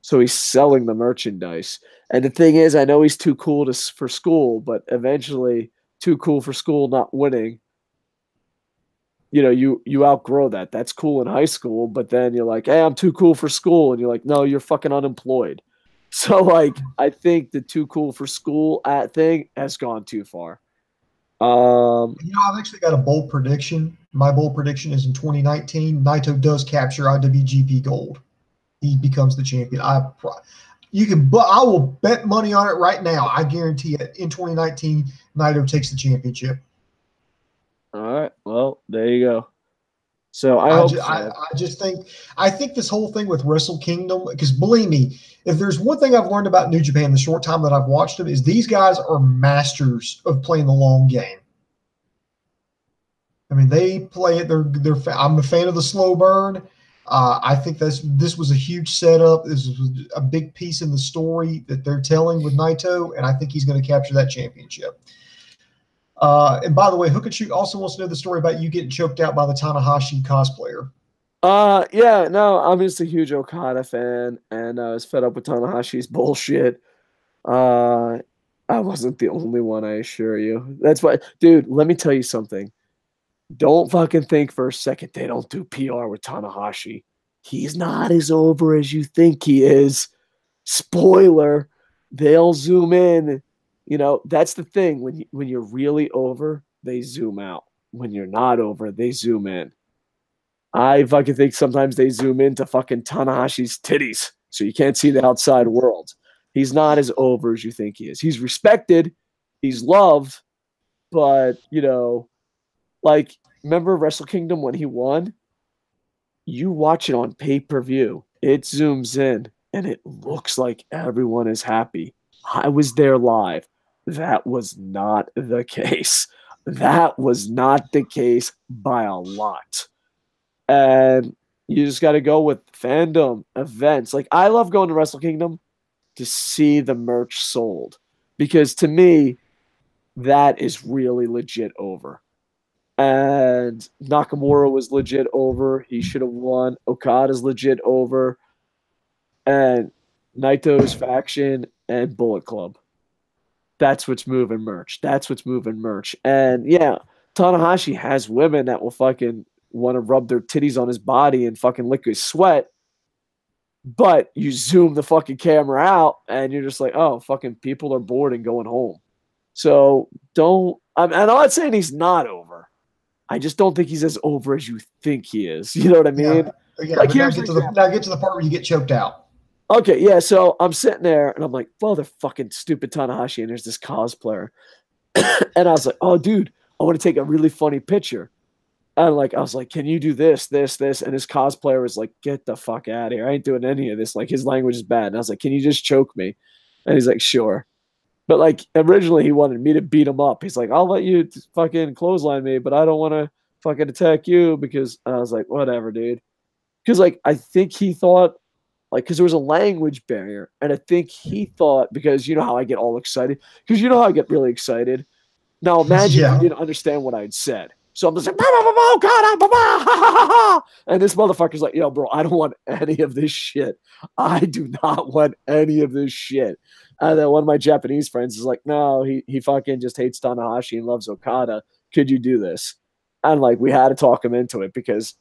So he's selling the merchandise. And the thing is, I know he's too cool for school, but eventually too cool for school not winning, you outgrow that. That's cool in high school, but then you're like, hey, I'm too cool for school. And you're like, no, you're fucking unemployed. So, I think the too cool for school thing has gone too far. I've actually got a bold prediction. My bold prediction is in 2019, Naito does capture IWGP Gold. He becomes the champion. I will bet money on it right now. I guarantee it. In 2019, Naito takes the championship. All right. Well, there you go. So I think this whole thing with Wrestle Kingdom, because believe me, if there's one thing I've learned about New Japan the short time that I've watched them, is these guys are masters of playing the long game. I mean, they play it. I'm a fan of the slow burn. I think this was a huge setup. This was a big piece in the story that they're telling with Naito, and I think he's going to capture that championship. And by the way, Hook and Shoot also wants to know the story about you getting choked out by the Tanahashi cosplayer. Yeah, no, I'm just a huge Okada fan, and I was fed up with Tanahashi's bullshit. I wasn't the only one, I assure you. That's why, dude, let me tell you something. Don't fucking think for a second they don't do PR with Tanahashi. He's not as over as you think he is. Spoiler, they'll zoom in. That's the thing. When you're really over, they zoom out. When you're not over, they zoom in. I fucking think sometimes they zoom into fucking Tanahashi's titties so you can't see the outside world. He's not as over as you think he is. He's respected. He's loved. But, remember Wrestle Kingdom when he won? You watch it on pay-per-view. It zooms in, and it looks like everyone is happy. I was there live. That was not the case. That was not the case by a lot. And you just got to go with fandom, events. I love going to Wrestle Kingdom to see the merch sold. Because to me, that is really legit over. And Nakamura was legit over. He should have won. Okada's legit over. And Naito's faction and Bullet Club. That's what's moving merch. And yeah, Tanahashi has women that will fucking want to rub their titties on his body and fucking lick his sweat. But you zoom the fucking camera out and you're just like, oh, fucking people are bored and going home. So I'm not saying he's not over. I just don't think he's as over as you think he is. You know what I mean? Yeah, now get to the part where you get choked out. Okay, yeah, so I'm sitting there, and I'm like, well, they're fucking stupid Tanahashi, and there's this cosplayer. And I was like, oh, dude, I want to take a really funny picture. And I was like, can you do this, this, this? And his cosplayer was like, get the fuck out of here. I ain't doing any of this. His language is bad. And I was like, can you just choke me? And he's like, sure. But, originally he wanted me to beat him up. He's like, I'll let you fucking clothesline me, but I don't want to fucking attack you because I was like, whatever, dude. Because, I think he thought, because there was a language barrier. And I think he thought, because you know how I get all excited? Because you know how I get really excited? Now imagine if you Yeah. didn't understand what I'd said. So I'm just like, bah, bah, bah, bah, Okada, bah, bah, ha, ha, ha, ha. And this motherfucker's like, yo, bro, I don't want any of this shit. I do not want any of this shit. And then one of my Japanese friends is like, no, he fucking just hates Tanahashi and loves Okada. Could you do this? And like, we had to talk him into it because,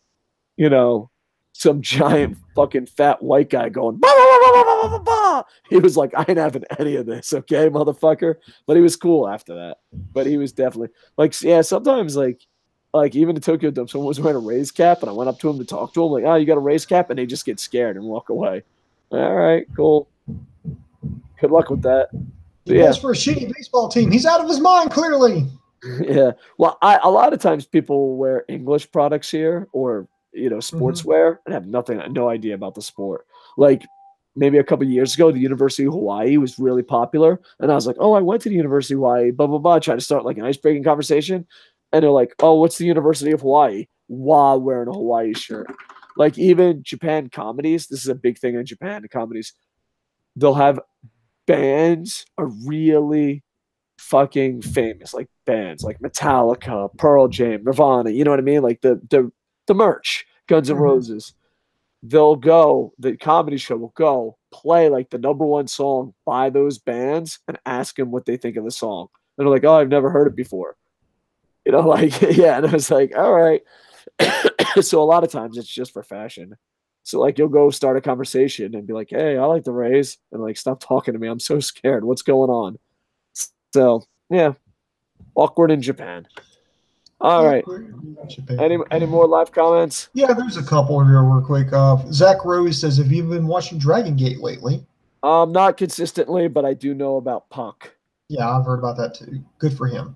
you know, some giant fucking fat white guy going, bah, bah, bah, bah, bah, bah, bah. He was like, I ain't having any of this, okay, motherfucker. But he was cool after that. But he was definitely like, yeah, sometimes like even in Tokyo Dome, someone was wearing a raise cap, and I went up to him to talk to him, like, oh, you got a raise cap? And they just get scared and walk away. All right, cool. Good luck with that. He But yeah. plays for a shitty baseball team. He's out of his mind, clearly. Yeah. Well, a lot of times people wear English products here or, sportswear and have no idea about the sport. Like maybe a couple of years ago, the University of Hawaii was really popular. And I was like, oh, I went to the University of Hawaii, blah, blah, blah. Try to start like an icebreaking conversation. And they're like, oh, what's the University of Hawaii? While wearing a Hawaii shirt. Like even Japan comedies, this is a big thing in Japan comedies. They'll have bands are really fucking famous, like bands like Metallica, Pearl Jam, Nirvana, you know what I mean? Like the merch, Guns N' Roses. The comedy show will go play like the number one song by those bands and ask them what they think of the song. And they're like, oh, I've never heard it before. Like, yeah. And I was like, all right. So a lot of times it's just for fashion. So like you'll go start a conversation and be like, hey, I like the Rays. And like, stop talking to me. I'm so scared. What's going on? So yeah, awkward in Japan. All right. Any more live comments? Yeah, there's a couple here real quick. Zach Rose says, have you been watching Dragon Gate lately? Not consistently, but I do know about Punk. Yeah, I've heard about that too. Good for him.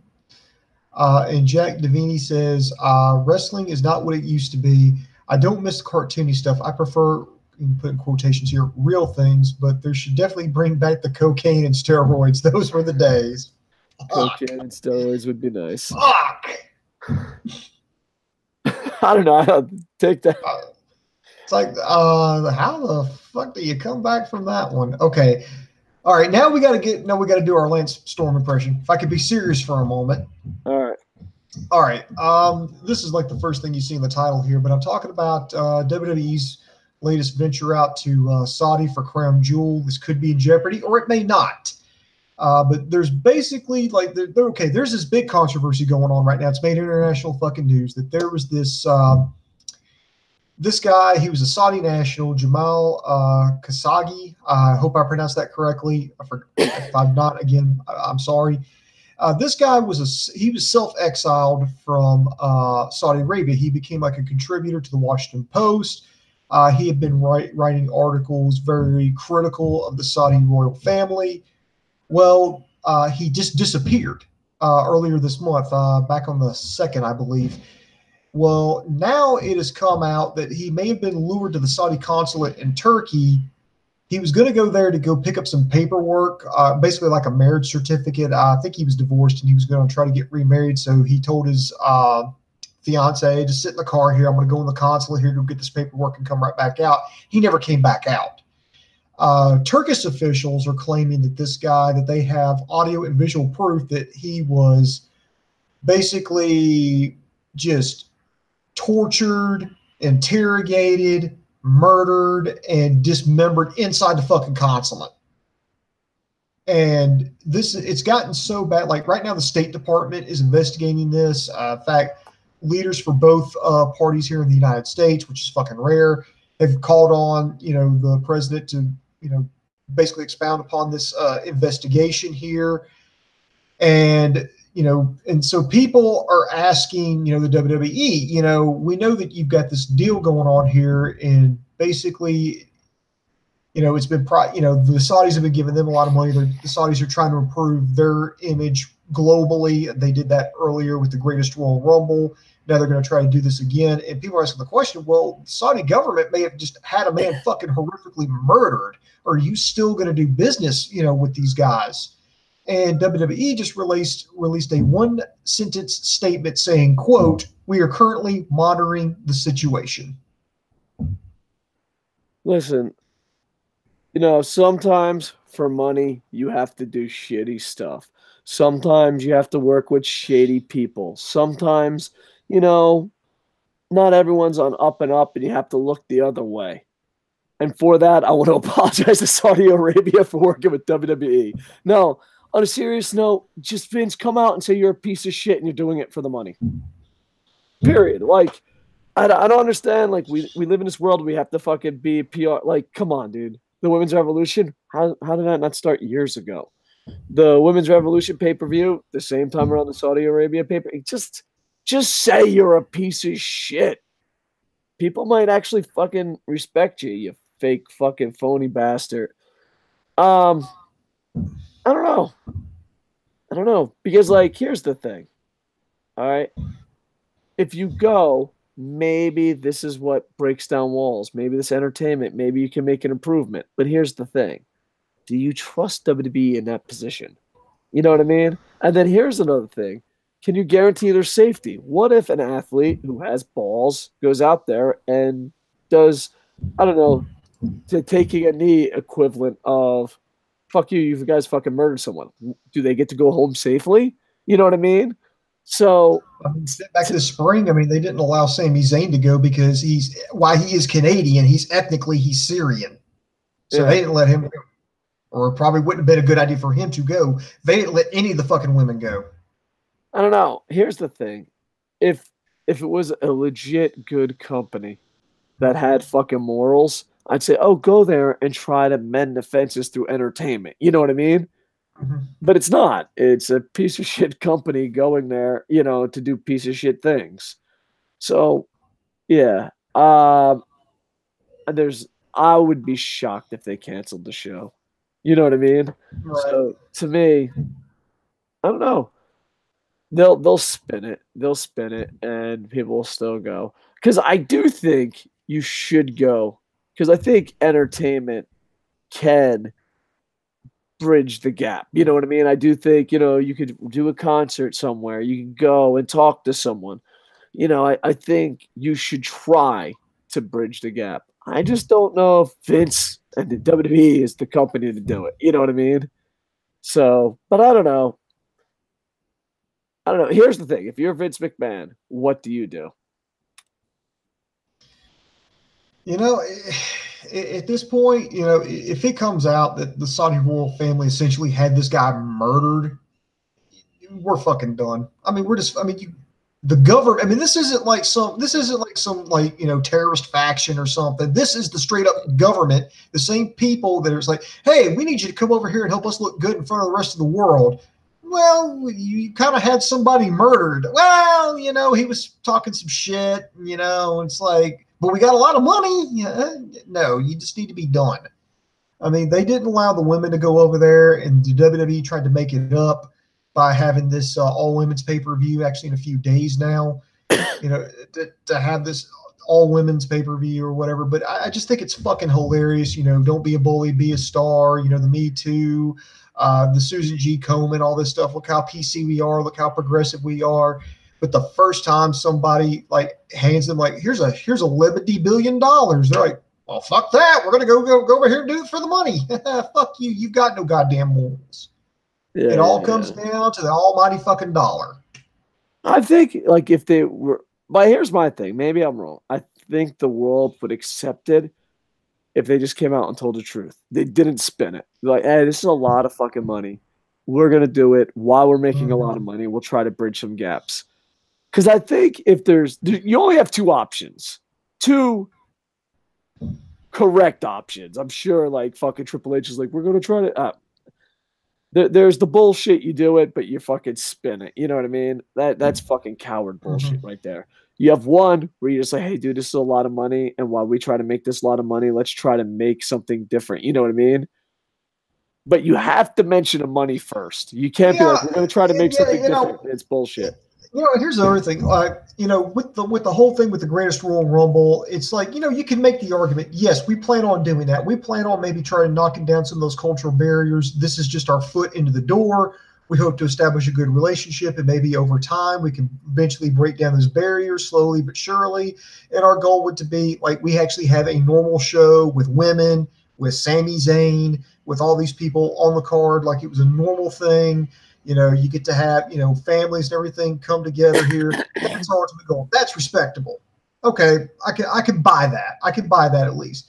And Jack Davini says, wrestling is not what it used to be. I don't miss the cartoony stuff. I prefer, put in quotations here, real things, but they should definitely bring back the cocaine and steroids. Those were the days. Cocaine and steroids would be nice. Fuck! I don't know. I don't take that. It's like, how the fuck do you come back from that one? Okay. All right. Now we got to do our Lance Storm impression. If I could be serious for a moment. All right. All right. This is like the first thing you see in the title here, but I'm talking about WWE's latest venture out to Saudi for Crown Jewel. This could be in jeopardy, or it may not. But there's basically like, okay, there's this big controversy going on right now. It's made international fucking news that there was this guy, he was a Saudi national, Jamal Khashoggi. I hope I pronounced that correctly. If I'm not, again, I'm sorry. This guy was self-exiled from Saudi Arabia. He became like a contributor to the Washington Post. He had been writing articles very critical of the Saudi royal family. Well, he just disappeared earlier this month, back on the 2nd, I believe. Well, now it has come out that he may have been lured to the Saudi consulate in Turkey. He was going to go there to go pick up some paperwork, basically like a marriage certificate. I think he was divorced and he was going to try to get remarried. So he told his fiance, just sit in the car here. I'm going to go in the consulate here to get this paperwork and come right back out. He never came back out. Turkish officials are claiming that this guy, that they have audio and visual proof that he was basically just tortured, interrogated, murdered, and dismembered inside the fucking consulate. And it's gotten so bad. Like right now, the State Department is investigating this. In fact, leaders for both parties here in the United States, which is fucking rare, have called on, the president to, basically expound upon this investigation here. And, and so people are asking, the WWE, we know that you've got this deal going on here, and basically, it's been, the Saudis have been giving them a lot of money. The Saudis are trying to improve their image globally. They did that earlier with the Greatest Royal Rumble. Now they're going to try to do this again. And people are asking the question, well, the Saudi government may have just had a man fucking horrifically murdered. Are you still going to do business, with these guys? And WWE just released a one-sentence statement saying, quote, we are currently monitoring the situation. Listen, sometimes for money, you have to do shitty stuff. Sometimes you have to work with shady people. Sometimes, not everyone's on up and up, and you have to look the other way. And for that, I want to apologize to Saudi Arabia for working with WWE. No, on a serious note, just Vince, come out and say you're a piece of shit and you're doing it for the money. Period. Like, I don't understand. Like, we live in this world, we have to fucking be PR. Like, come on, dude. The Women's Revolution, how did that not start years ago? The Women's Revolution pay-per-view, the same time around the Saudi Arabia just say you're a piece of shit. People might actually fucking respect you, you fake fucking phony bastard. I don't know. Because, like, here's the thing. All right. If you go, maybe this is what breaks down walls. Maybe this entertainment, maybe you can make an improvement. But here's the thing. Do you trust WWE in that position? You know what I mean? And then here's another thing. Can you guarantee their safety? What if an athlete who has balls goes out there and does, I don't know, to taking a knee equivalent of, fuck you, you guys fucking murdered someone. Do they get to go home safely? You know what I mean? So, back to the spring, they didn't allow Sami Zayn to go because he is Canadian, he's Syrian. So they didn't let him go. Or it probably wouldn't have been a good idea for him to go. They didn't let any of the fucking women go. I don't know. Here's the thing. If it was a legit good company that had fucking morals, I'd say, oh, go there and try to mend the fences through entertainment. You know what I mean? Mm-hmm. But it's not. It's a piece of shit company going there, to do piece of shit things. So, yeah. I would be shocked if they canceled the show. You know what I mean? Right. So to me, I don't know. They'll spin it. They'll spin it, and people will still go. Because I do think you should go. Because I think entertainment can bridge the gap. You know what I mean? I do think, you could do a concert somewhere. You can go and talk to someone. I think you should try to bridge the gap. I just don't know if Vince and the WWE is the company to do it. You know what I mean? So, but I don't know. Here's the thing. If you're Vince McMahon, what do you do? At this point, if it comes out that the Saudi royal family essentially had this guy murdered, we're fucking done. The government, this isn't like some terrorist faction or something. This is the straight up government, the same people that are like, hey, we need you to come over here and help us look good in front of the rest of the world. Well, you kind of had somebody murdered. Well, he was talking some shit, it's like, but we got a lot of money. No, you just need to be done. They didn't allow the women to go over there, and the WWE tried to make it up by having this all-women's pay-per-view actually in a few days now, to have this all-women's pay-per-view or whatever. But I just think it's fucking hilarious. Don't be a bully, be a star. The Me Too, the Susan G. Komen, all this stuff. Look how PC we are. Look how progressive we are. But the first time somebody hands them here's a liberty $1 billion, they're like, well, fuck that. We're gonna go over here and do it for the money. Fuck you. You've got no goddamn morals. Yeah, it all comes down to the almighty fucking dollar. I think, if they were, but here's my thing. Maybe I'm wrong. I think the world would accept it if they just came out and told the truth. They didn't spin it. They're like, hey, this is a lot of fucking money. We're going to do it while we're making a lot of money. We'll try to bridge some gaps. Because I think you only have two options. Two correct options. I'm sure, fucking Triple H is like, we're going to try to... There's the bullshit, you do it, but you fucking spin it. You know what I mean? That's fucking coward bullshit right there. You have one where you're just like, hey, dude, this is a lot of money, and while we try to make this a lot of money, let's try to make something different. You know what I mean? But you have to mention the money first. You can't be like, we're going to try to make something different. It's bullshit. Here's the other thing. With the whole thing with the Greatest Royal Rumble, it's like, you can make the argument. Yes, we plan on doing that. We plan on maybe trying to knocking down some of those cultural barriers. This is just our foot into the door. We hope to establish a good relationship, and maybe over time we can eventually break down those barriers slowly but surely. And our goal would to be we actually have a normal show with women, with Sami Zayn, with all these people on the card, like it was a normal thing. You get to have, families and everything come together here. That's our ultimate goal. That's respectable. Okay, I can buy that. I can buy that at least.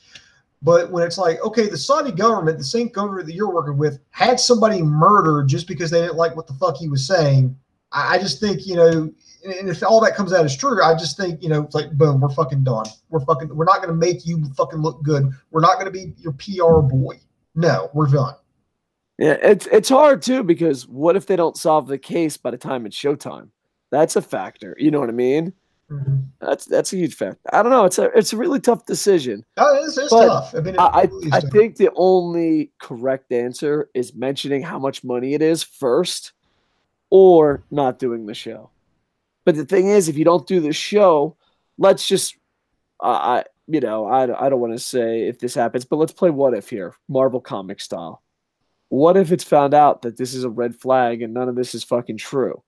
But when it's like, okay, the Saudi government, the same government that you're working with, had somebody murdered just because they didn't like what the fuck he was saying, I just think, and if all that comes out as true, I just think, it's like, boom, we're fucking done. We're not going to make you fucking look good. We're not going to be your PR boy. No, we're done. Yeah, it's hard too, because what if they don't solve the case by the time it's showtime? That's a factor. You know what I mean? Mm-hmm. That's a huge factor. I don't know. It's a really tough decision. Oh, it's But tough. I mean, I think the only correct answer is mentioning how much money it is first, or not doing the show. But the thing is, if you don't do the show, let's just I don't want to say if this happens, but let's play what if here, Marvel comic style. What if it's found out that this is a red flag and none of this is fucking true?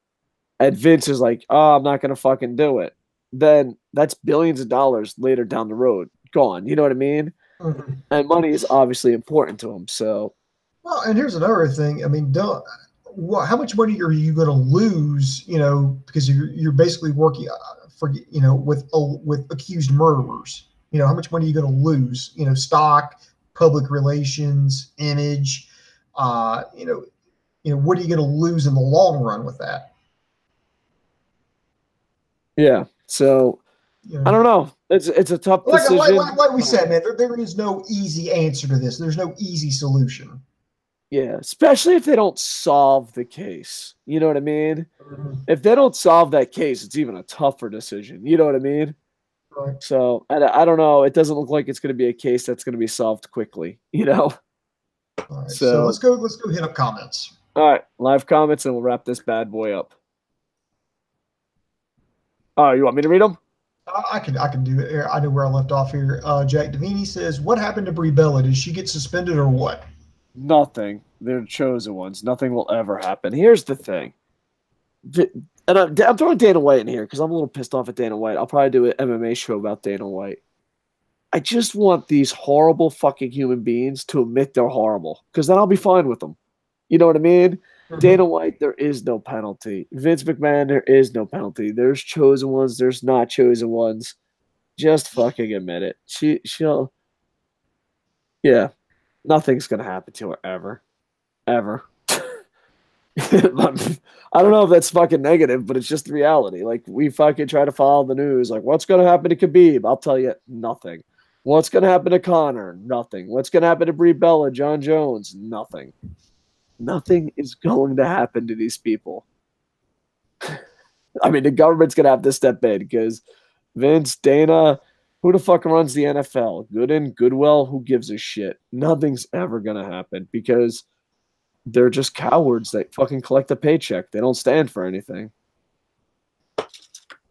And Vince is like, oh, I'm not going to fucking do it. Then that's billions of dollars later down the road gone. You know what I mean? Mm-hmm. And money is obviously important to him. So, well, and here's another thing. I mean, how much money are you going to lose? Because you're basically working for with accused murderers. How much money are you going to lose? Stock, public relations, image. What are you going to lose in the long run with that? yeah. So, I don't know. It's a tough decision. Like we said, man, there is no easy answer to this. There's no easy solution. Yeah, especially if they don't solve the case. You know what I mean? Mm-hmm. If they don't solve that case, it's even a tougher decision. You know what I mean? Right. So I don't know. It doesn't look like it's going to be a case that's going to be solved quickly. All right. So let's go hit up comments. All right, live comments, and we'll wrap this bad boy up. Oh, you want me to read them? I can do it here. I know where I left off here. Jack Davini says, "What happened to Brie Bella? Did she get suspended or what?" Nothing. They're chosen ones. Nothing will ever happen. Here's the thing. And I'm throwing Dana White in here because I'm a little pissed off at Dana White. I'll probably do an MMA show about Dana White. I just want these horrible fucking human beings to admit they're horrible, because then I'll be fine with them. You know what I mean? Mm-hmm. Dana White, there is no penalty. Vince McMahon, there is no penalty. There's chosen ones. There's not chosen ones. Just fucking admit it. She'll. Yeah. Nothing's going to happen to her ever. Ever. I don't know if that's fucking negative, but it's just the reality. Like, we fucking try to follow the news. Like, what's going to happen to Khabib? I'll tell you, nothing. What's going to happen to Conor? Nothing. What's going to happen to Brie Bella, John Jones? Nothing. Nothing is going to happen to these people. I mean, the government's going to have to step in, because Vince, Dana, who the fuck runs the NFL? Gooden, Goodwill, who gives a shit? Nothing's ever going to happen, because they're just cowards that fucking collect a paycheck. They don't stand for anything. All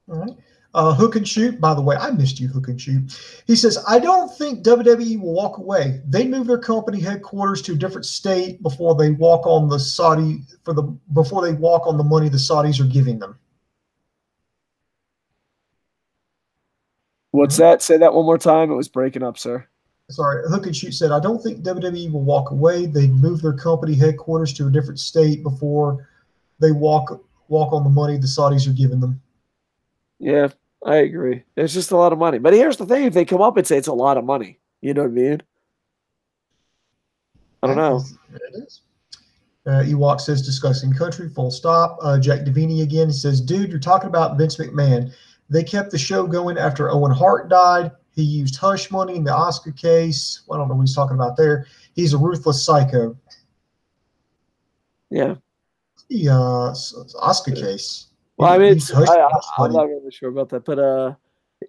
right. Hook and Shoot, by the way, I missed you, Hook and Shoot. He says, I don't think WWE will walk away. They move their company headquarters to a different state before they walk on the money the Saudis are giving them. What's that? Say that one more time. It was breaking up, sir. Sorry, Hook and Shoot said, I don't think WWE will walk away. They move their company headquarters to a different state before they walk on the money the Saudis are giving them. Yeah, I agree. It's just a lot of money. But here's the thing. If they come up and say it's a lot of money, you know what I mean? I don't know. It is. Ewok says, discussing country, full stop. Jack Davini again, he says, dude, you're talking about Vince McMahon. They kept the show going after Owen Hart died. He used hush money in the Asuka case. Well, I don't know what he's talking about there. He's a ruthless psycho. Yeah. The Asuka case. Well, I mean, I'm not really sure about that, but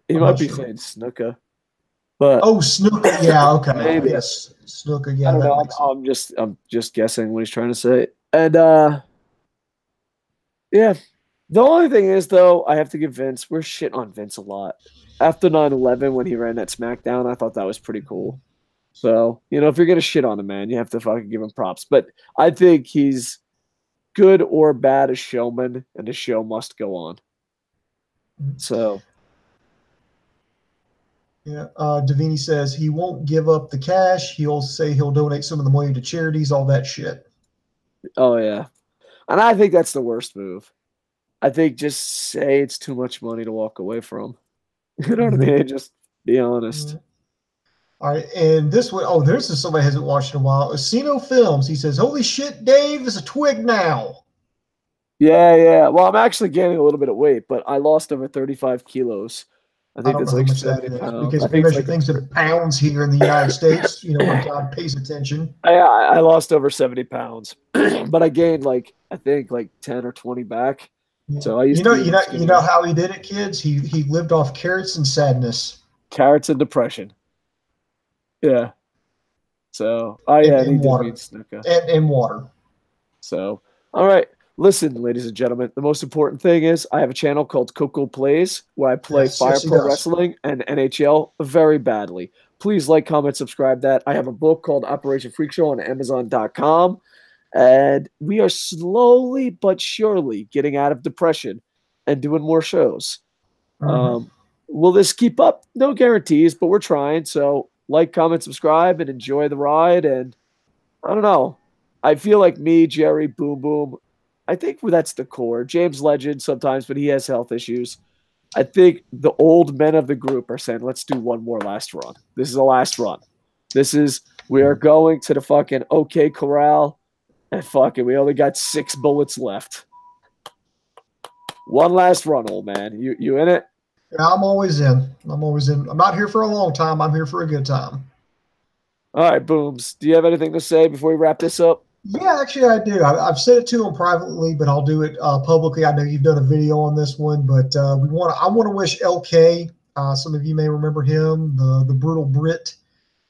he might be saying Snuka. But Snuka, yeah, okay. Maybe. Yes, Snuka, yeah. I don't know. I'm just guessing what he's trying to say. And yeah. The only thing is, though, I have to give Vince, we're shit on Vince a lot. After 9/11, when he ran that SmackDown, I thought that was pretty cool. So, if you're going to shit on a man, you have to fucking give him props. But I think he's good or bad a showman, and the show must go on. So. Yeah, Davini says he won't give up the cash. He'll say he'll donate some of the money to charities, all that shit. Oh, yeah. And I think that's the worst move. I think just say it's too much money to walk away from. You know what I mean? Just be honest. All right, and this one, oh, this is somebody hasn't watched in a while. Asino Films. He says, "Holy shit, Dave is a twig now." Yeah, yeah. Well, I'm actually gaining a little bit of weight, but I lost over 35 kilos. I I think don't know that's how like much that 70 is pounds. because I we think it's measure like things in pounds here in the United States. You know, when God pays attention. I lost over 70 pounds, but I gained like I think like 10 or 20 back. Yeah. So I used to be even You know skinnier. how he did it, kids. He lived off carrots and sadness Carrots and depression. Yeah. So oh yeah, and he and did water beat Snuka. and water. So all right. Listen, ladies and gentlemen, the most important thing is I have a channel called Coco Plays where I play Yes, Fire yes, he Pro does. Wrestling and NHL very badly. Please like, comment, subscribe that. I have a book called Operation Freak Show on Amazon.com. And we are slowly but surely getting out of depression and doing more shows. Uh-huh. Will this keep up? No guarantees, but we're trying. So like, comment, subscribe, and enjoy the ride. And I don't know. I feel like me, Jerry, Boom Boom. I think that's the core. James Legend sometimes, but he has health issues. I think the old men of the group are saying, let's do one more last run. This is the last run. We are going to the fucking OK Corral, and fucking, we only got 6 bullets left. One last run, old man. You in it? Yeah, I'm always in. I'm always in. I'm not here for a long time. I'm here for a good time. All right, Booms. Do you have anything to say before we wrap this up? Yeah, actually, I do. I've said it to him privately, but I'll do it publicly. I know you've done a video on this one, but I want to wish LK. Some of you may remember him, the brutal Brit.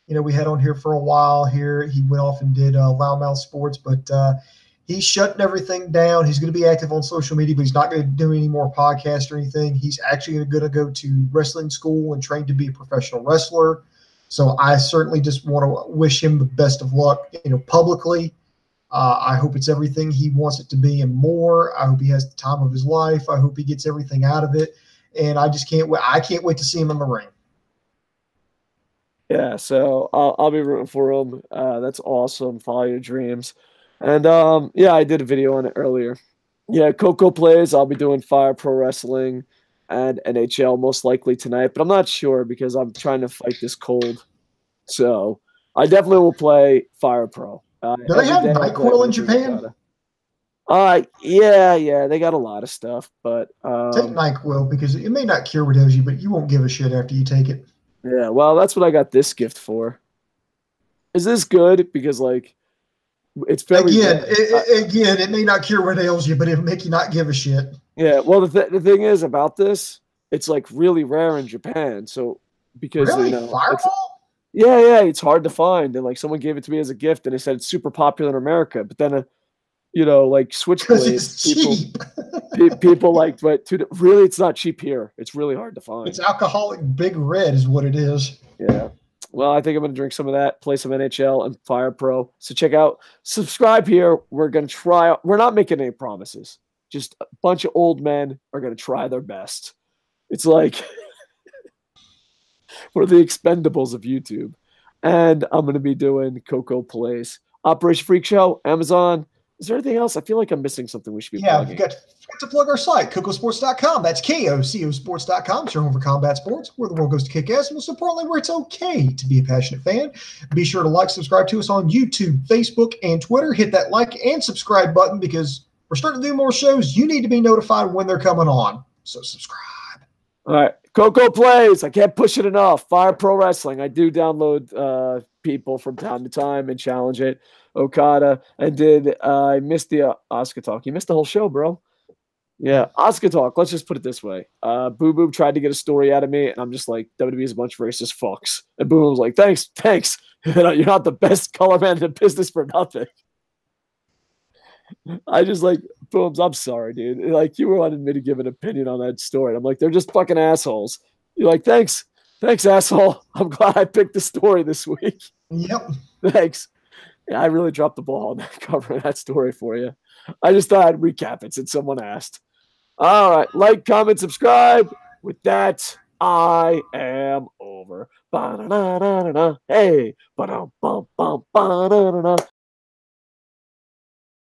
You know, we had on here for a while. Here, he went off and did Loudmouth Sports, but he's shutting everything down. He's going to be active on social media, but he's not going to do any more podcasts or anything. He's actually going to go to wrestling school and train to be a professional wrestler. So I certainly just want to wish him the best of luck, you know, publicly. I hope it's everything he wants it to be and more. I hope he has the time of his life. I hope he gets everything out of it. And I just can't wait. I can't wait to see him in the ring. Yeah, so I'll be rooting for him. That's awesome. Follow your dreams. And yeah, I did a video on it earlier. Yeah, Coco Plays. I'll be doing Fire Pro Wrestling and NHL most likely tonight, but I'm not sure because I'm trying to fight this cold. So I definitely will play Fire Pro. Do they have NyQuil in Japan? Yeah, they got a lot of stuff, but Take NyQuil because it may not cure what ails you, but you won't give a shit after you take it. yeah, well, that's what I got this gift for. Is this good? Because like, it's very again. It may not cure what ails you, but it'll make you not give a shit. yeah. Well, the thing is about this, it's like really rare in Japan. So because Really, you know, Fireball? yeah, it's hard to find, and like someone gave it to me as a gift, and they said it's super popular in America. But then, you know, like Because it's Switchblade, cheap. people like, but really, it's not cheap here. It's really hard to find. It's alcoholic Big Red is what it is. Yeah. Well, I think I'm going to drink some of that, play some NHL and Fire Pro. So check out, subscribe here. We're going to try. We're not making any promises. Just a bunch of old men are going to try their best. It's like we're the Expendables of YouTube. And I'm going to be doing Coco Plays. Operation Freak Show, Amazon. Is there anything else? I feel like I'm missing something we should be plugging. Yeah, forgot to plug our site, KocoSports.com. That's KocoSports.com. It's your home for combat sports, where the world goes to kick ass, and most importantly, where it's okay to be a passionate fan. Be sure to like, subscribe to us on YouTube, Facebook, and Twitter. Hit that like and subscribe button because we're starting to do more shows. You need to be notified when they're coming on. So subscribe. All right. Coco Plays. I can't push it enough. Fire Pro Wrestling. I do download people from time to time and challenge it. Okada. And I missed the Asuka talk. You missed the whole show, bro. Yeah, Asuka talk. Let's just put it this way. Boo Boom tried to get a story out of me, and I'm just like, WWE is a bunch of racist fucks. And Boo Boom's like, thanks. You're not the best color man in the business for nothing. I just like, Booms, I'm sorry, dude. Like, you wanted me to give an opinion on that story. And I'm like, they're just fucking assholes. You're like, thanks, asshole. I'm glad I picked the story this week. Yep. Thanks. Yeah, I really dropped the ball on covering that story for you. I just thought I'd recap it since someone asked. All right. Like, comment, subscribe. With that, I am over. Ba-da-da-da-da-da. Hey. Ba-dum-bum-bum. Ba-da-da-da-da.